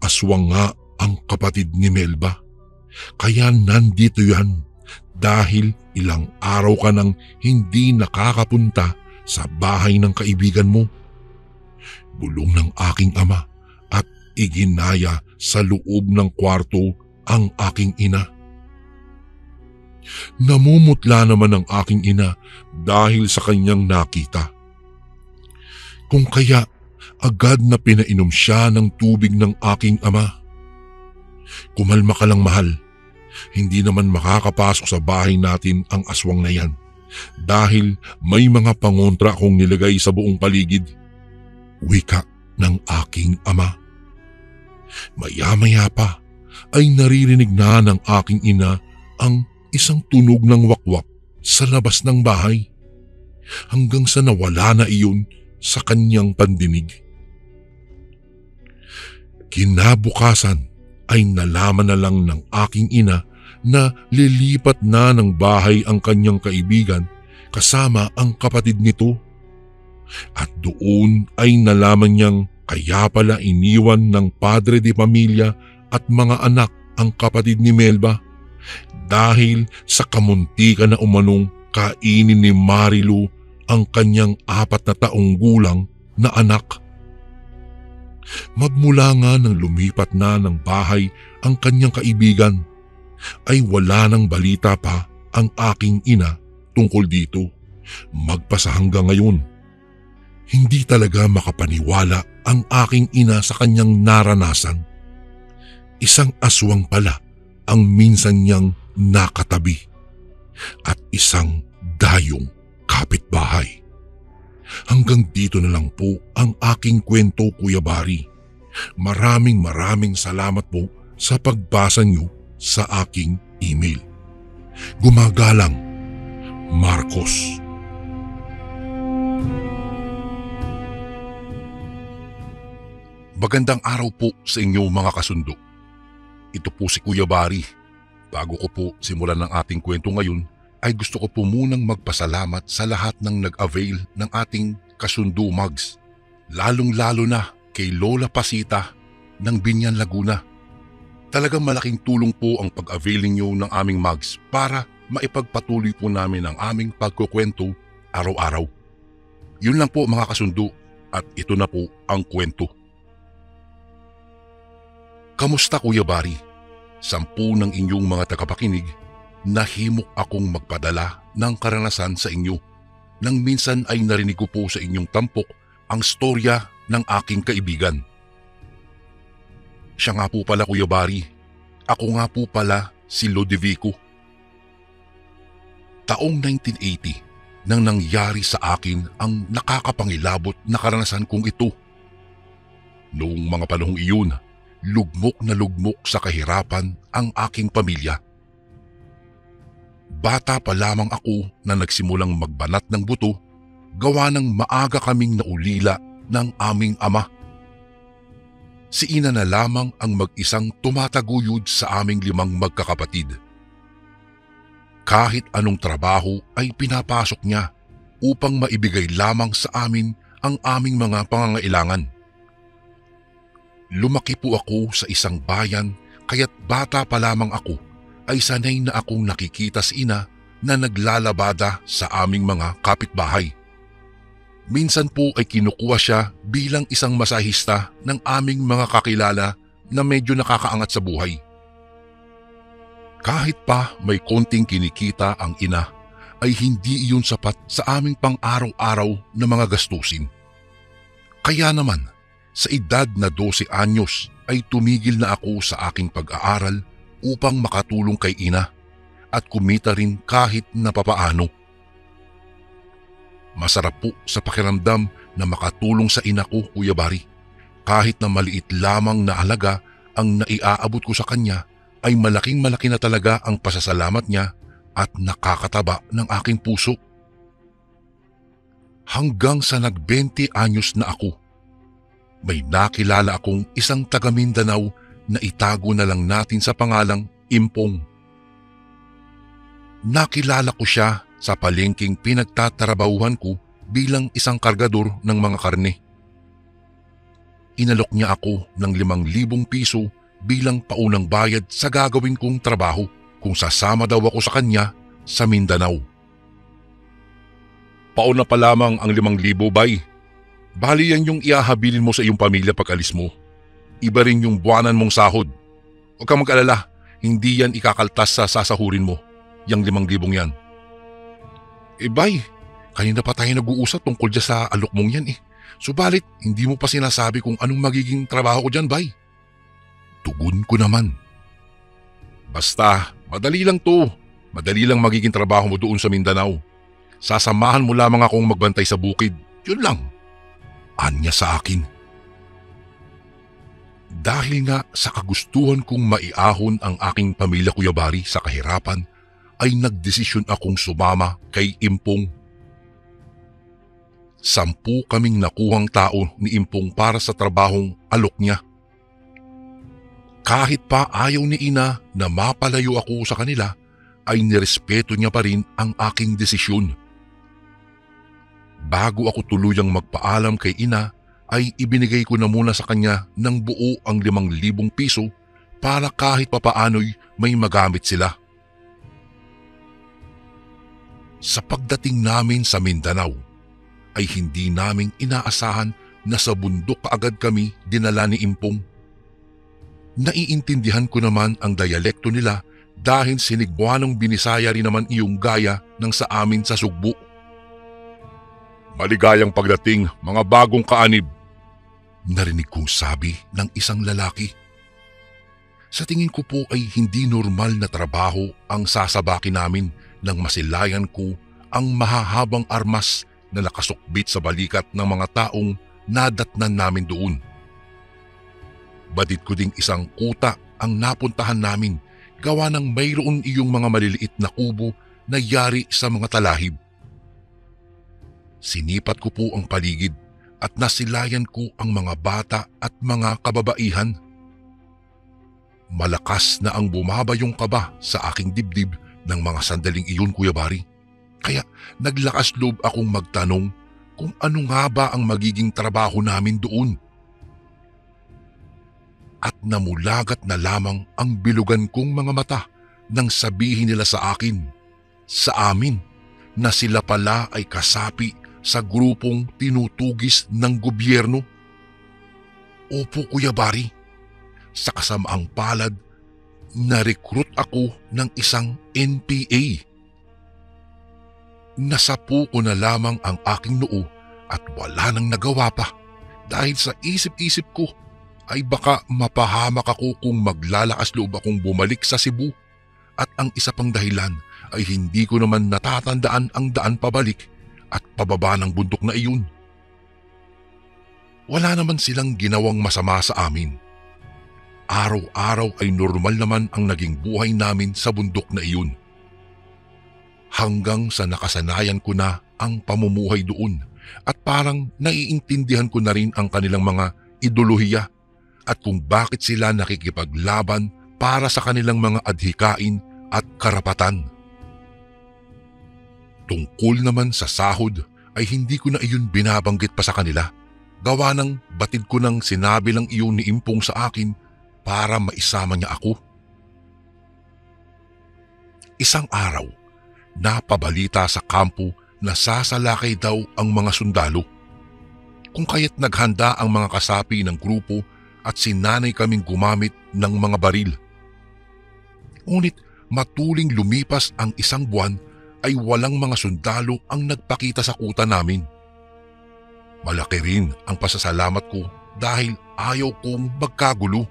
Aswang nga ang kapatid ni Melba. Kaya nandito yan dahil ilang araw ka nang hindi nakakapunta sa bahay ng kaibigan mo. Bulong ng aking ama at iginaya sa loob ng kwarto ang aking ina. Namumutla naman ang aking ina dahil sa kanyang nakita. Kung kaya agad na pinainom siya ng tubig ng aking ama. Kumalma ka lang, mahal. Hindi naman makakapasok sa bahay natin ang aswang na yan dahil may mga pangontra akong nilagay sa buong paligid. Wika ng aking ama. Maya-maya pa ay naririnig na ng aking ina ang isang tunog ng wakwak sa labas ng bahay hanggang sa nawala na iyon sa kanyang pandinig. Kinabukasan ay nalaman na lang ng aking ina na lilipat na ng bahay ang kanyang kaibigan kasama ang kapatid nito. At doon ay nalaman niyang kaya pala iniwan ng padre de pamilya at mga anak ang kapatid ni Melba dahil sa kamuntikan na umanong kainin ni Marilu ang kanyang 4 na taong gulang na anak. Magmula nga nang lumipat na ng bahay ang kanyang kaibigan, ay wala nang balita pa ang aking ina tungkol dito. Magpasa hanggang ngayon. Hindi talaga makapaniwala ang aking ina sa kanyang naranasan. Isang aswang pala ang minsan niyang nakatabi at isang dayong kapitbahay. Hanggang dito na lang po ang aking kwento, Kuya Bari. Maraming salamat po sa pagbasa niyo sa aking email. Gumagalang, Marcos. Magandang araw po sa inyo mga kasundo. Ito po si Kuya Bari. Bago ko po simulan ng ating kwento ngayon, ay gusto ko po munang magpasalamat sa lahat ng nag-avail ng ating kasundo mugs. Lalong-lalo na kay Lola Pasita ng Binyan, Laguna. Talagang malaking tulong po ang pag-avail niyo ng aming mugs para maipagpatuloy po namin ang aming pagkukwento araw-araw. Yun lang po mga kasundo at ito na po ang kwento. Kamusta Kuya Bari? 10 ng inyong mga tagapakinig, nahimok akong magpadala ng karanasan sa inyo nang minsan ay narinig ko po sa inyong tampok ang storya ng aking kaibigan. Siya nga po pala Kuya Bari, ako nga po pala si Lodovico. Taong 1980 nang nangyari sa akin ang nakakapangilabot na karanasan kong ito. Noong mga panahong iyon, lugmok na lugmok sa kahirapan ang aking pamilya. Bata pa lamang ako na nagsimulang magbanat ng buto gawa ng maaga kaming naulila ng aming ama. Si ina na lamang ang mag-isang tumataguyod sa aming 5 magkakapatid. Kahit anong trabaho ay pinapasok niya upang maibigay lamang sa amin ang aming mga pangangailangan. Lumaki po ako sa isang bayan kaya't bata pa lamang ako ay sanay na akong nakikita si ina na naglalabada sa aming mga kapitbahay. Minsan po ay kinukuha siya bilang isang masahista ng aming mga kakilala na medyo nakakaangat sa buhay. Kahit pa may konting kinikita ang ina, ay hindi iyon sapat sa aming pang-araw-araw na mga gastusin. Kaya naman, sa edad na 12 anyos ay tumigil na ako sa aking pag-aaral upang makatulong kay ina at kumita rin kahit na papaano. Masarap po sa pakiramdam na makatulong sa ina ko, Kuya Bari. Kahit na maliit lamang na halaga ang naiaabot ko sa kanya, ay malaking-malaki na talaga ang pasasalamat niya at nakakataba ng aking puso. Hanggang sa nag-20 anyos na ako, may nakilala akong isang taga Mindanao na itago na lang natin sa pangalang Impong. Nakilala ko siya sa palengking pinagtatrabahuhan ko bilang isang kargador ng mga karne. Inalok niya ako ng 5,000 piso bilang paunang bayad sa gagawin kong trabaho kung sasama daw ako sa kanya sa Mindanao. Pauna pa lamang ang 5,000, bay. Bali yan yung iahabilin mo sa iyong pamilya pag alis mo. Iba rin yung buwanan mong sahod. Huwag kang mag-alala, hindi yan ikakaltas sa sasahurin mo, yung 5,000 yan. Bay, kanina pa tayo nag-uusap tungkol dyan sa alok mong yan eh. Subalit, hindi mo pa sinasabi kung anong magiging trabaho ko dyan, bay. Tugon ko naman. Basta, madali lang to. Madali lang magiging trabaho mo doon sa Mindanao. Sasamahan mo lamang akong magbantay sa bukid. Yun lang. Anya sa akin. Dahil nga sa kagustuhan kong maiahon ang aking pamilya, Kuya Bari, sa kahirapan, ay nagdesisyon akong sumama kay Impong. 10 kaming nakuhang tao ni Impong para sa trabahong alok niya. Kahit pa ayaw ni ina na mapalayo ako sa kanila, ay nirespeto niya pa rin ang aking desisyon. Bago ako tuluyang magpaalam kay ina, ay ibinigay ko na muna sa kanya ng buo ang 5,000 piso para kahit papaano'y may magamit sila. Sa pagdating namin sa Mindanao, ay hindi namin inaasahan na sa bundok kaagad kami dinala ni Impong. Naiintindihan ko naman ang dialekto nila dahil sinigbuanong Binisaya rin naman iyong gaya ng sa amin sa Sugbo. Maligayang pagdating, mga bagong kaanib, narinig kong sabi ng isang lalaki. Sa tingin ko po ay hindi normal na trabaho ang sasabaki namin nang masilayan ko ang mahahabang armas na nakasukbit sa balikat ng mga taong nadatnan namin doon. Batid ko ding isang kuta ang napuntahan namin gawa ng mayroon iyong mga maliliit na kubo na yari sa mga talahib. Sinipat ko po ang paligid at nasilayan ko ang mga bata at mga kababaihan. Malakas na ang bumabayong kaba sa aking dibdib ng mga sandaling iyon, Kuya Bari. Kaya naglakas loob akong magtanong kung ano nga ba ang magiging trabaho namin doon. At namulagat na lamang ang bilugan kong mga mata nang sabihin nila sa akin, sa amin, na sila pala ay kasapi sa grupong tinutugis ng gobyerno. Opo, Kuya Bari, sa kasamaang palad, na-recruit ako ng isang NPA. Nasapu ko na lamang ang aking noo at wala nang nagawa pa dahil sa isip-isip ko ay baka mapahamak ako kung maglalakas loob akong bumalik sa Cebu at ang isa pang dahilan ay hindi ko naman natatandaan ang daan pabalik at pababa ng bundok na iyon. Wala naman silang ginawang masama sa amin. Araw-araw ay normal naman ang naging buhay namin sa bundok na iyon. Hanggang sa nakasanayan ko na ang pamumuhay doon at parang naiintindihan ko na rin ang kanilang mga ideolohiya at kung bakit sila nakikipaglaban para sa kanilang mga adhikain at karapatan. Tungkol naman sa sahod ay hindi ko na iyon binabanggit pa sa kanila. Gawa ng batid ko nang sinabi lang iyon ni Impong sa akin para maisama niya ako. Isang araw, napabalita sa kampo na sasalakay daw ang mga sundalo. Kung kaya't naghanda ang mga kasapi ng grupo at sinanay kaming gumamit ng mga baril. Ngunit Matuling lumipas ang isang buwan ay walang mga sundalo ang nagpakita sa kuta namin. Malaki rin ang pasasalamat ko dahil ayaw kong magkagulo.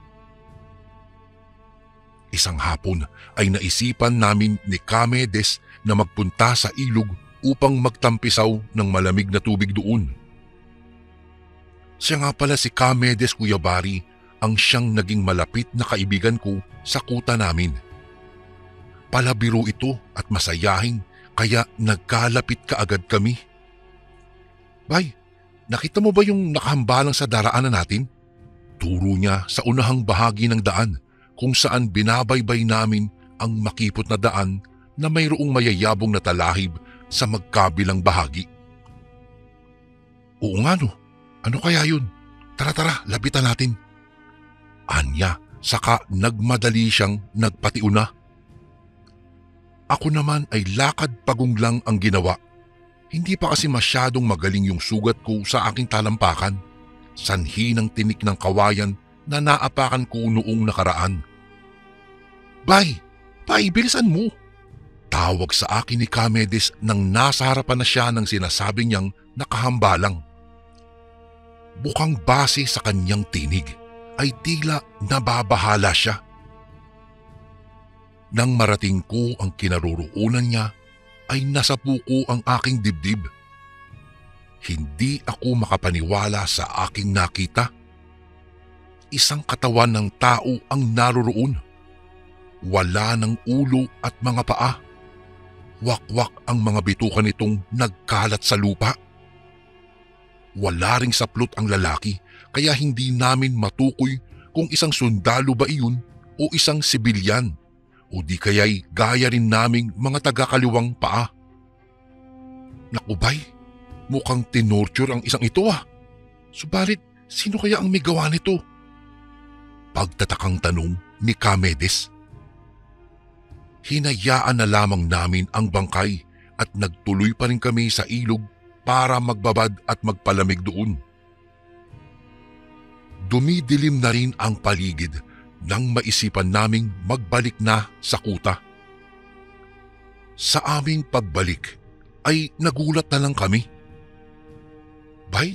Isang hapon ay naisipan namin ni Kamedes na magpunta sa ilog upang magtampisaw ng malamig na tubig doon. Siya nga pala si Kamedes Kuya Bari, ang siyang naging malapit na kaibigan ko sa kuta namin. Palabiro ito at masayahin kaya nagkalapit kaagad kami. Bay, nakita mo ba yung nakahambalang sa daraanan natin? Turo niya sa unahang bahagi ng daan kung saan binabaybay namin ang makipot na daan na mayroong mayayabong na talahib sa magkabilang bahagi. Oo nga no, ano kaya yun? Tara, lapitan natin. Anya, saka nagmadali siyang nagpatiuna. Ako naman ay lakad pagunglang ang ginawa. Hindi pa kasi masyadong magaling yung sugat ko sa aking talampakan. Sanhi ng tinik ng kawayan na naapakan ko noong nakaraan. Bay, bilisan mo! Tawag sa akin ni Kamedes nang nasa harapan na siya ng sinasabi niyang nakahambalang. Bukang base sa kanyang tinig ay tila nababahala siya. Nang marating ko ang kinaroroonan niya ay nasapuko ang aking dibdib. Hindi ako makapaniwala sa aking nakita. Isang katawan ng tao ang naroroon. Wala ng ulo at mga paa. Wakwak ang mga bituka nitong nagkalat sa lupa. Wala ring saplot ang lalaki kaya hindi namin matukoy kung isang sundalo ba iyon o isang sibilyan o di kaya'y gaya rin naming mga taga-kaliwang paa. Naku bay, mukhang tinorture ang isang ito ah. Subalit, sino kaya ang may gawa nito? Pagtatakang tanong ni Kamedes. Hinayaan na lamang namin ang bangkay at nagtuloy pa rin kami sa ilog para magbabad at magpalamig doon. Dumidilim na rin ang paligid nang maisipan naming magbalik na sa kuta. Sa aming pagbalik ay nagulat na lang kami. Bay,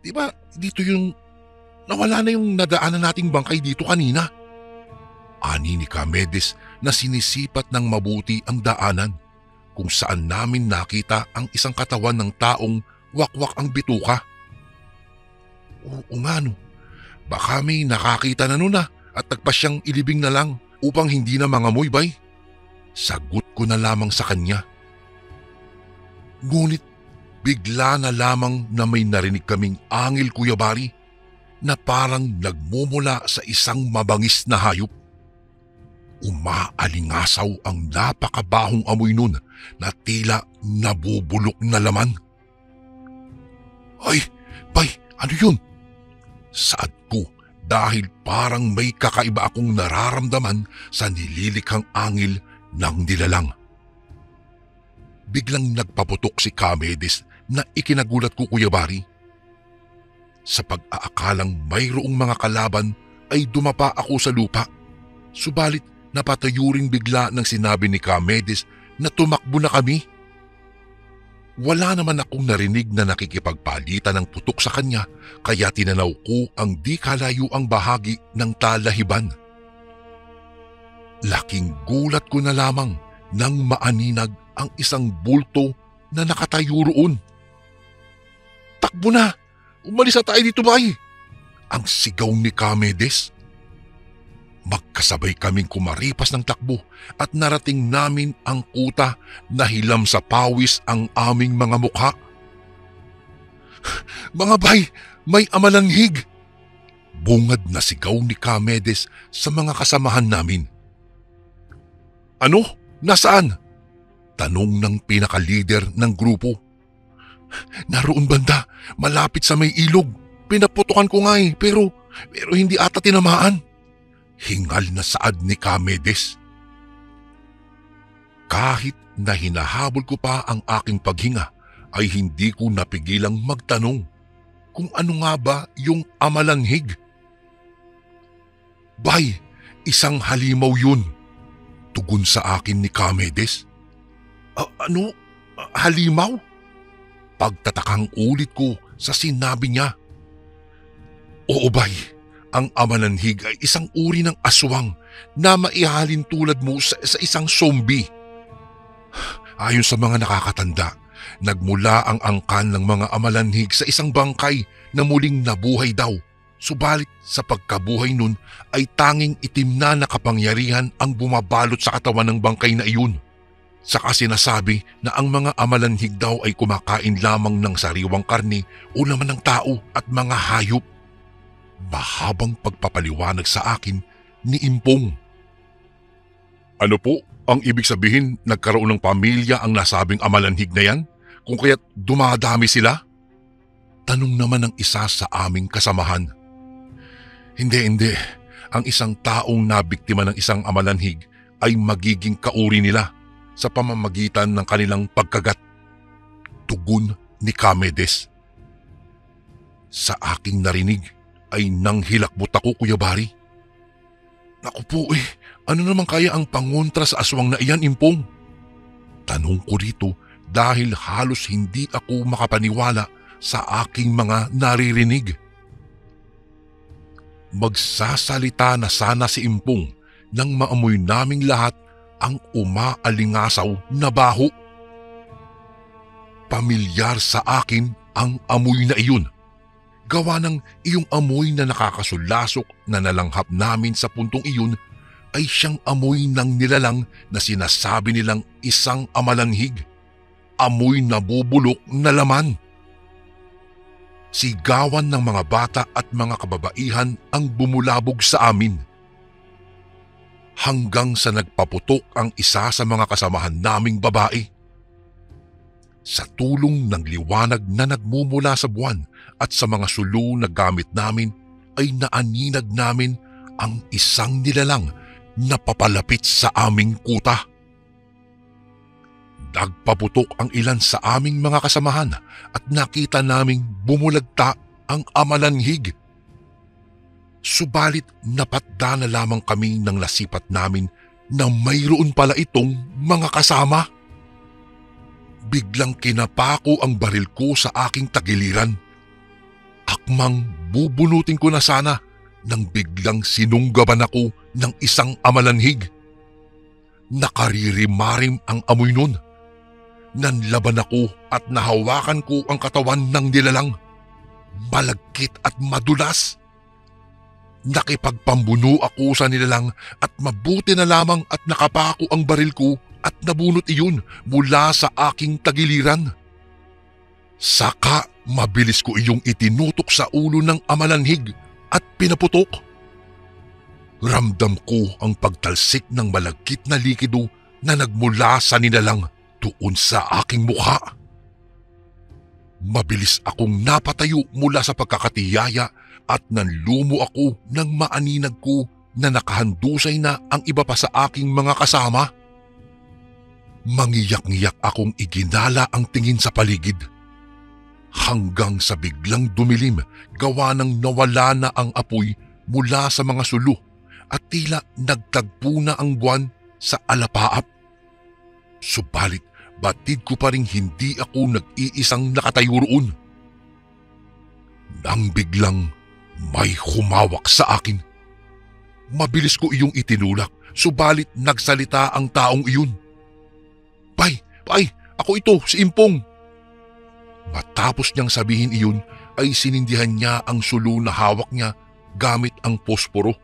di ba dito yung nawala na yung nadaanan nating bangkay dito kanina? Ani ni Kamedes na sinisipat ng mabuti ang daanan kung saan namin nakita ang isang katawan ng taong wakwak ang bituka. Oo nga no, baka may nakakita na nun at nagpa siyang ilibing na lang upang hindi na mangamoy bay. Sagot ko na lamang sa kanya. Ngunit bigla na lamang na may narinig kaming angil Kuya Bari na parang nagmumula sa isang mabangis na hayop. Umaalingasaw ang napakabahong amoy nun na tila nabubulok na laman. Ay, bay, ano yun? Saad ko dahil parang may kakaiba akong nararamdaman sa nililikhang angil ng nilalang. Biglang nagpaputok si Kamedes na ikinagulat ko Kuya Bari. Sa pag-aakalang mayroong mga kalaban ay dumapa ako sa lupa. Subalit napatayo ring bigla nang sinabi ni Kamedes na tumakbo na kami. Wala naman akong narinig na nakikipagpalitan ng putok sa kanya kaya tinanaw ko ang di kalayuang bahagi ng talahiban. Laking gulat ko na lamang nang maaninag ang isang bulto na nakatayo roon. Takbo na! Umalis na tayo dito bay! Ang sigaw ni Kamedes. Magkasabay kaming kumaripas ng takbo at narating namin ang kuta na hilam sa pawis ang aming mga mukha. Mga bay, may amalanghig! Bungad na sigaw ni Kamedes sa mga kasamahan namin. Ano? Nasaan? Tanong ng pinakalider ng grupo. Naroon banda, malapit sa may ilog. Pinaputukan ko nga pero hindi ata tinamaan. Hingal na saad ni Kamedes. Kahit na hinahabol ko pa ang aking paghinga ay hindi ko napigilang magtanong kung ano nga ba yung amalanghig. Bay, isang halimaw yun. Tugon sa akin ni Kamedes. Ano? Halimaw? Pagtatakang ulit ko sa sinabi niya. Oo bay, ang amalanhig ay isang uri ng aswang na maihalin tulad mo sa isang zombie. Ayon sa mga nakakatanda, nagmula ang angkan ng mga amalanhig sa isang bangkay na muling nabuhay daw. Subalit sa pagkabuhay nun ay tanging itim na nakapangyarihan ang bumabalot sa katawan ng bangkay na iyon. Saka sinasabi na ang mga amalanhig daw ay kumakain lamang ng sariwang karne o naman ng tao at mga hayop. Mahabang pagpapaliwanag sa akin ni Impong. Ano po ang ibig sabihin nagkaroon ng pamilya ang nasabing amalanhig na yan? Kung kaya't dumadami sila? Tanong naman ng isa sa aming kasamahan. Hindi. Ang isang taong nabiktima ng isang amalanhig ay magiging kauri nila sa pamamagitan ng kanilang pagkagat. Tugon ni Kamedes. Sa aking narinig ay nanghilakbot ako, Kuya Bari. Naku po ano naman kaya ang pangontra sa aswang na iyan, Impong? Tanong ko dito dahil halos hindi ako makapaniwala sa aking mga naririnig. Magsasalita na sana si Impong nang maamoy naming lahat ang umaalingasaw na baho. Pamilyar sa akin ang amoy na iyon. Gawa ng iyong amoy na nakakasulasok na nalanghap namin sa puntong iyon ay siyang amoy ng nilalang na sinasabi nilang isang amalanhig. Amoy na bubulok na laman. Sigawan ng mga bata at mga kababaihan ang bumulabog sa amin. Hanggang sa nagpaputok ang isa sa mga kasamahan naming babae. Sa tulong ng liwanag na nagmumula sa buwan at sa mga sulu na gamit namin ay naaninag namin ang isang nilalang na papalapit sa aming kuta. Nagpaputok ang ilan sa aming mga kasamahan at nakita naming bumulagta ang amalanhig. Subalit napatda na lamang kami ng nasipat namin na mayroon pala itong mga kasama. Biglang kinapako ang baril ko sa aking tagiliran. Akmang bubunutin ko na sana nang biglang sinunggaban ako ng isang amalanhig. Nakaririmarim ang amoy nun. Nanlaban ako at nahawakan ko ang katawan ng nilalang. Malagkit at madulas. Nakipagpambuno ako sa nilalang at mabuti na lamang at nakapako ang baril ko at nabunot iyon mula sa aking tagiliran. Saka mabilis ko iyong itinutok sa ulo ng amalanhig at pinaputok. Ramdam ko ang pagtalsik ng malagkit na likido na nagmula sa nilalang doon sa aking mukha. Mabilis akong napatayo mula sa pagkakatiyaya at nanlumo ako nang maaninag ko na nakahandusay na ang iba pa sa aking mga kasama. Mangiyak-ngiyak akong iginala ang tingin sa paligid. Hanggang sa biglang dumilim gawa ng nawala na ang apoy mula sa mga sulu at tila nagtagpo na ang buwan sa alapaap. Subalit batid ko pa ring hindi ako nag-iisang nakatayo roon. Nang biglang may humawak sa akin. Mabilis ko iyong itinulak, subalit nagsalita ang taong iyon. Bay, ako ito, si Impong. Matapos niyang sabihin iyon ay sinindihan niya ang sulu na hawak niya gamit ang posporo.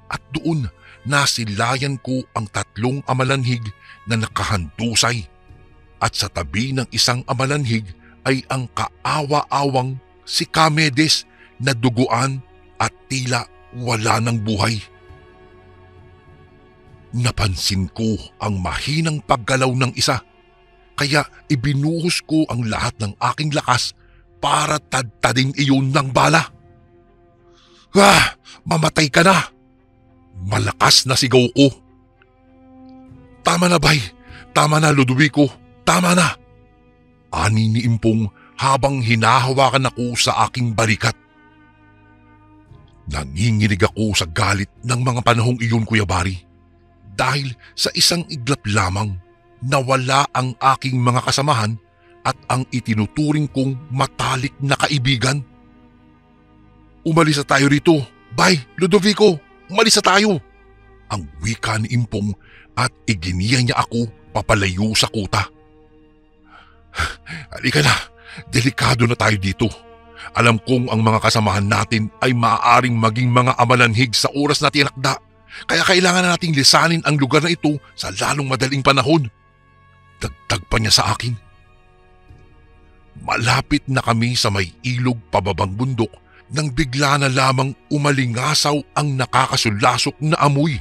At doon nasilayan ko ang tatlong amalanhig na nakahandusay at sa tabi ng isang amalanhig ay ang kaawa-awang si Kamedes na duguan at tila wala ng buhay. Napansin ko ang mahinang paggalaw ng isa kaya ibinuhos ko ang lahat ng aking lakas para tadtadin iyon ng bala. Mamatay ka na! Malakas na sigaw ko. Tama na, Bay. Tama na, Ludovico. Tama na. Ani ni Impong habang hinahawakan ako sa aking balikat. Nanginginig ako sa galit ng mga panahong iyon, Kuya Bari. dahil sa isang iglap lamang nawala ang aking mga kasamahan at ang itinuturing kong matalik na kaibigan. "Umalis na tayo rito. Bay, Ludovico, umalis na tayo!" Ang wika ni Impong at iginiya niya ako papalayo sa kuta. "Halika na, delikado na tayo dito. Alam kong ang mga kasamahan natin ay maaaring maging mga amalanhig sa oras na tinakda. Kaya kailangan na nating lisanin ang lugar na ito sa lalong madaling panahon." Dagdag pa niya sa akin. Malapit na kami sa may ilog pababang bundok nang bigla na lamang umalingasaw ang nakakasulasok na amoy.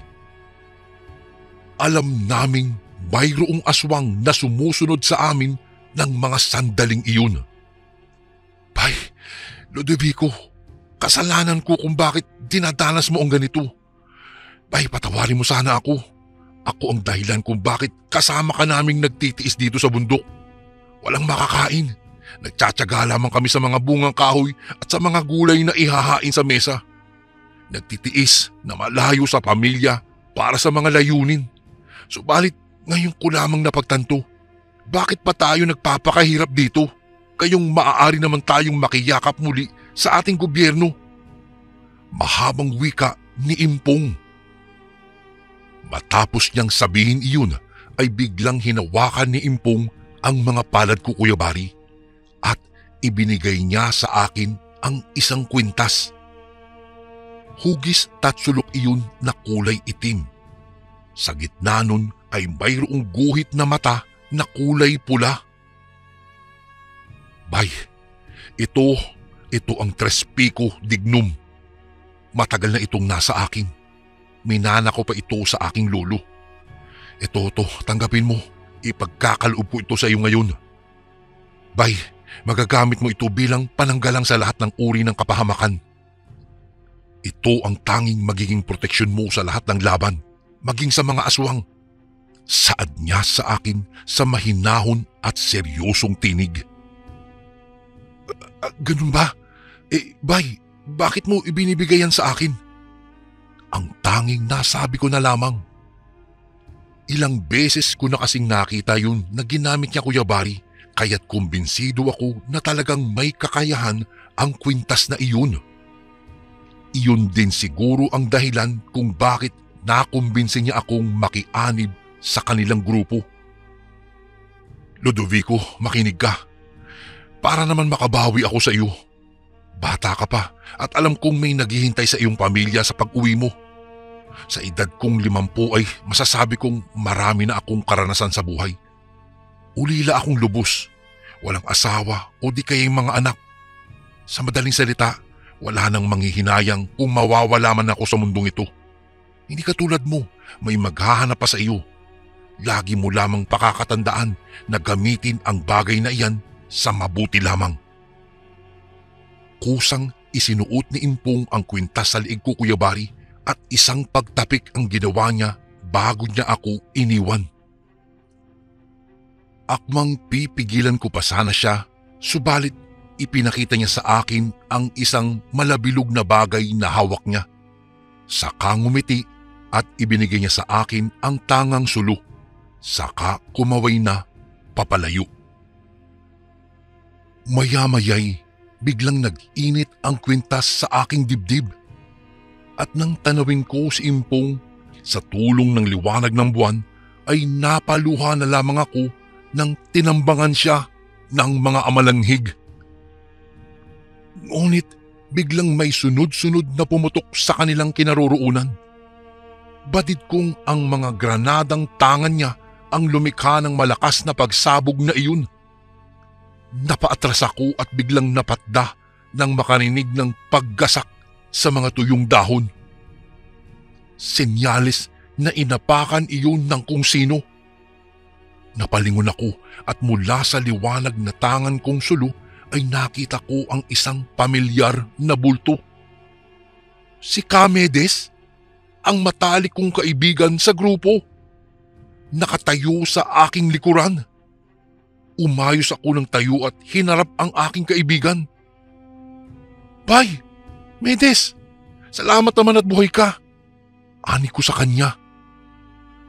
Alam naming mayroong aswang na sumusunod sa amin ng mga sandaling iyon. "Bay, Ludovico, kasalanan ko kung bakit dinadanas mo ang ganito. Bay, patawarin mo sana ako. Ako ang dahilan kung bakit kasama ka naming nagtitiis dito sa bundok. Walang makakain. Nagtsatsaga lamang kami sa mga bungang kahoy at sa mga gulay na ihahain sa mesa. Nagtitiis na malayo sa pamilya para sa mga layunin. Subalit ngayon ko lamang napagtanto, bakit pa tayo nagpapakahirap dito? Kayong maaari naman tayong makiyakap muli sa ating gobyerno." Mahabang wika ni Impong. Matapos niyang sabihin iyon ay biglang hinawakan ni Impong ang mga palad ko, Kuya Bari, at ibinigay niya sa akin ang isang kwintas. Hugis tatsulok iyon na kulay itim. Sa gitna nun ay mayroong guhit na mata na kulay pula. "Bay, ito ang Tres Pico Dignum. Matagal na itong nasa akin. Minana ko pa ito sa aking lolo. Ito, tanggapin mo. Ipagkakaloob ko ito sa iyo ngayon. Bay, magagamit mo ito bilang pananggalang sa lahat ng uri ng kapahamakan. Ito ang tanging magiging proteksyon mo sa lahat ng laban, maging sa mga aswang." Saad niya sa akin sa mahinahon at seryosong tinig. Ganun ba? Bay, bakit mo ibinibigay yan sa akin?" Ang tanging nasabi ko na lamang. Ilang beses ko na kasing nakita yun na ginamit niya, Kuya Bari, kaya't kumbinsido ako na talagang may kakayahan ang kwintas na iyon. Iyon din siguro ang dahilan kung bakit nakumbinsi niya akong makianib sa kanilang grupo. "Ludovico, makinig ka. Para naman makabawi ako sa iyo. Bata ka pa at alam kong may naghihintay sa iyong pamilya sa pag-uwi mo. Sa edad kong 50 ay masasabi kong marami na akong karanasan sa buhay. Ulila akong lubos, walang asawa o di kaya'y mga anak. Sa madaling salita, wala nang manghihinayang kung mawawala man ako sa mundong ito. Hindi katulad mo, may maghahanap pa sa iyo. Lagi mo lamang pakakatandaan na gamitin ang bagay na iyan sa mabuti lamang." Kusang isinuot ni Impong ang kwintas sa liig ko, Kuya Bari, at isang pagtapik ang ginawa niya bago niya ako iniwan. Akmang pipigilan ko pa sana siya, subalit ipinakita niya sa akin ang isang malabilog na bagay na hawak niya. Saka ngumiti at ibinigay niya sa akin ang tangang sulo. Saka kumaway na papalayo. Maya-maya'y biglang nag-init ang kwintas sa aking dibdib. At nang tanawin ko si Impong, sa tulong ng liwanag ng buwan ay napaluha na lamang ako nang tinambangan siya ng mga amalanghig. Ngunit biglang may sunod-sunod na pumutok sa kanilang kinaroroonan. Batid kong ang mga granadang tangan niya ang lumikha ng malakas na pagsabog na iyon. Napaatras ako at biglang napatda nang makarinig ng paggasak sa mga tuyong dahon. Senyales na inapakan iyon ng kung sino. Napalingon ako at mula sa liwanag na tangan kong sulo ay nakita ko ang isang pamilyar na bulto. Si Camedes, ang matalik kong kaibigan sa grupo. Nakatayo sa aking likuran. Umayos ako ng tayo at hinarap ang aking kaibigan. "Bay, Medes, salamat naman at buhay ka." Ani ko sa kanya.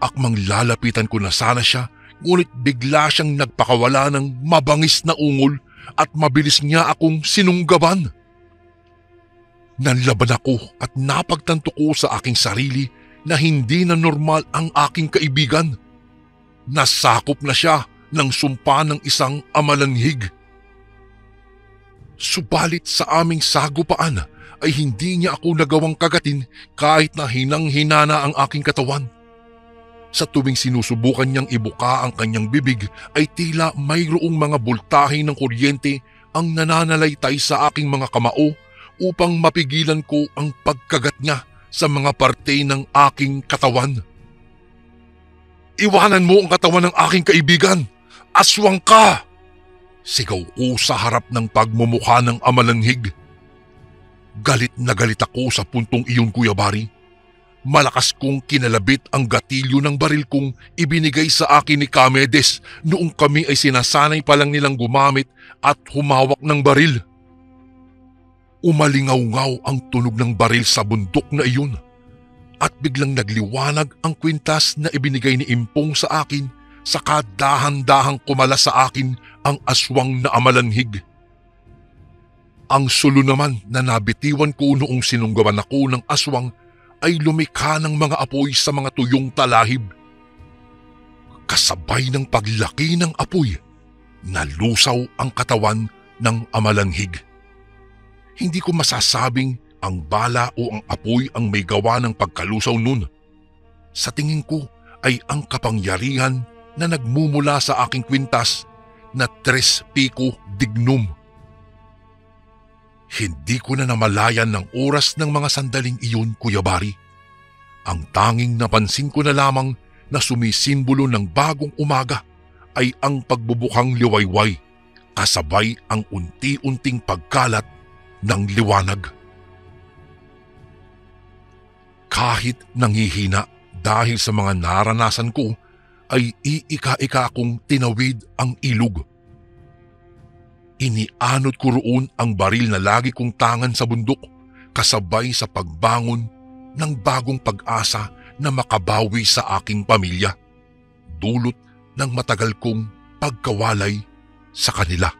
Akmang lalapitan ko na sana siya, ngunit bigla siyang nagpakawala ng mabangis na ungol at mabilis niya akong sinunggaban. Nanlaban ako at napagtanto ko sa aking sarili na hindi na normal ang aking kaibigan. Nasakop na siya ng sumpa ng isang amalanhig. Subalit sa aming sagupaan ay hindi niya ako nagawang kagatin kahit na hinang-hina na ang aking katawan. Sa tuwing sinusubukan niyang ibuka ang kanyang bibig ay tila mayroong mga boltahe ng kuryente ang nananalaytay sa aking mga kamao upang mapigilan ko ang pagkagat niya sa mga parte ng aking katawan. "Iwanan mo ang katawan ng aking kaibigan! Aswang ka!" Sigaw ko sa harap ng pagmumukha ng amalanhig. Galit na galit ako sa puntong iyon, Kuya Bari. Malakas kong kinalabit ang gatilyo ng baril kong ibinigay sa akin ni Kamedes noong kami ay sinasanay pa lang nilang gumamit at humawak ng baril. Umalingaw-ngaw ang tunog ng baril sa bundok na iyon at biglang nagliwanag ang kwintas na ibinigay ni Impong sa akin, saka dahan-dahang kumala sa akin ang aswang na amalanhig. Ang sulo naman na nabitiwan ko noong sinunggawan ako ng aswang ay lumikha ng mga apoy sa mga tuyong talahib. Kasabay ng paglaki ng apoy, nalusaw ang katawan ng amalanhig. Hindi ko masasabing ang bala o ang apoy ang may gawa ng pagkalusaw nun. Sa tingin ko ay ang kapangyarihan na nagmumula sa aking kwintas na Tres Pico Dignum. Hindi ko na namalayan ng oras ng mga sandaling iyon, Kuya Bari. Ang tanging napansin ko na lamang na sumisimbolo ng bagong umaga ay ang pagbubukang liwayway, kasabay ang unti-unting pagkalat ng liwanag. Kahit nangihina dahil sa mga naranasan ko, ay iika-ika akong tinawid ang ilog. Inianod ko roon ang baril na lagi kong tangan sa bundok, kasabay sa pagbangon ng bagong pag-asa na makabawi sa aking pamilya, dulot ng matagal kong pagkawalay sa kanila.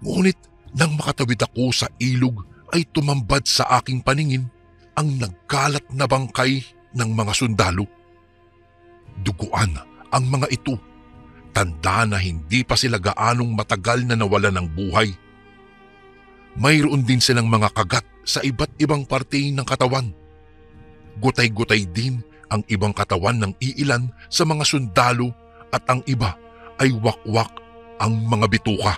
Ngunit nang makatawid ako sa ilog ay tumambad sa aking paningin ang nagkalat na bangkay ng mga sundalo. Duguan ang mga ito, tanda na hindi pa sila gaanong matagal na nawala ng buhay. Mayroon din silang mga kagat sa iba't ibang parte ng katawan. Gutay-gutay din ang ibang katawan ng iilan sa mga sundalo at ang iba ay wakwak ang mga bituka.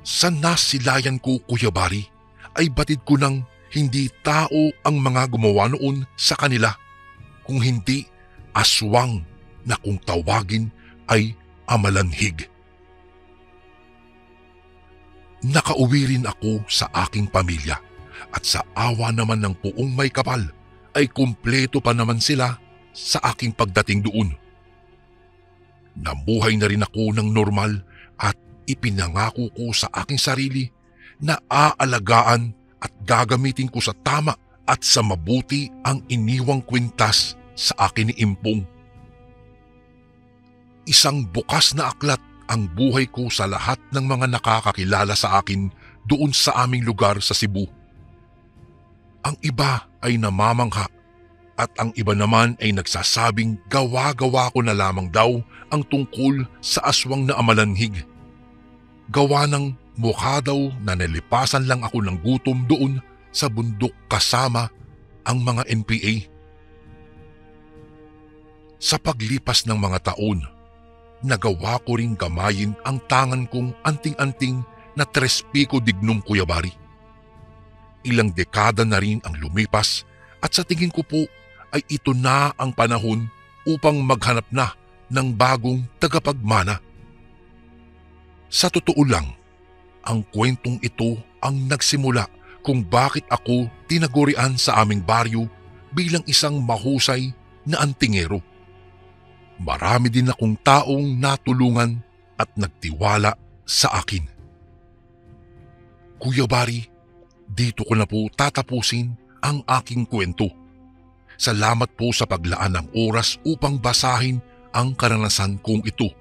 Sa nasilayan ko, Kuya Bari, ay batid ko nang hindi tao ang mga gumawa noon sa kanila, kung hindi aswang na kung tawagin ay amalanhig. Nakauwi rin ako sa aking pamilya at sa awa naman ng Poong May Kapal ay kumpleto pa naman sila sa aking pagdating doon. Namuhay na rin ako ng normal at ipinangako ko sa aking sarili na aalagaan at gagamitin ko sa tama at sa mabuti ang iniwang kwintas sa akin ni Impong. Isang bukas na aklat ang buhay ko sa lahat ng mga nakakakilala sa akin doon sa aming lugar sa Cebu. Ang iba ay namamangha at ang iba naman ay nagsasabing gawa-gawa ko na lamang daw ang tungkol sa aswang na amalanhig. Gawa ng mukha daw na nalipasan lang ako ng gutom doon sa bundok kasama ang mga NPA. Sa paglipas ng mga taon, nagawa ko ring gamayin ang tangan kong anting-anting na Tres Pico Dignum, Kuya Bari. Ilang dekada na rin ang lumipas at sa tingin ko po ay ito na ang panahon upang maghanap na ng bagong tagapagmana. Sa totoo lang, ang kwentong ito ang nagsimula kung bakit ako tinagurian sa aming baryo bilang isang mahusay na antingero. Marami din akong taong natulungan at nagtiwala sa akin. Kuya Bari, dito ko na po tatapusin ang aking kwento. Salamat po sa paglaan ng oras upang basahin ang karanasan kong ito.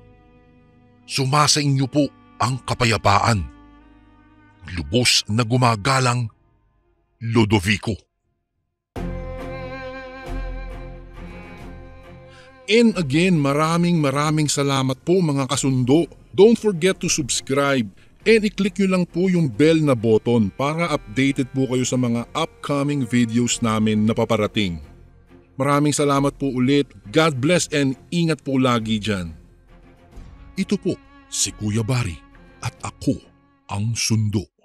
Sumasa inyo po ang kapayapaan. Lubos na gumagalang, Lodovico. And again, maraming salamat po mga kasundo. Don't forget to subscribe and i-click nyo lang po yung bell na button para updated po kayo sa mga upcoming videos namin na paparating. Maraming salamat po ulit. God bless and ingat po lagi dyan. Ito po si Kuya Bari at ako ang Sundo.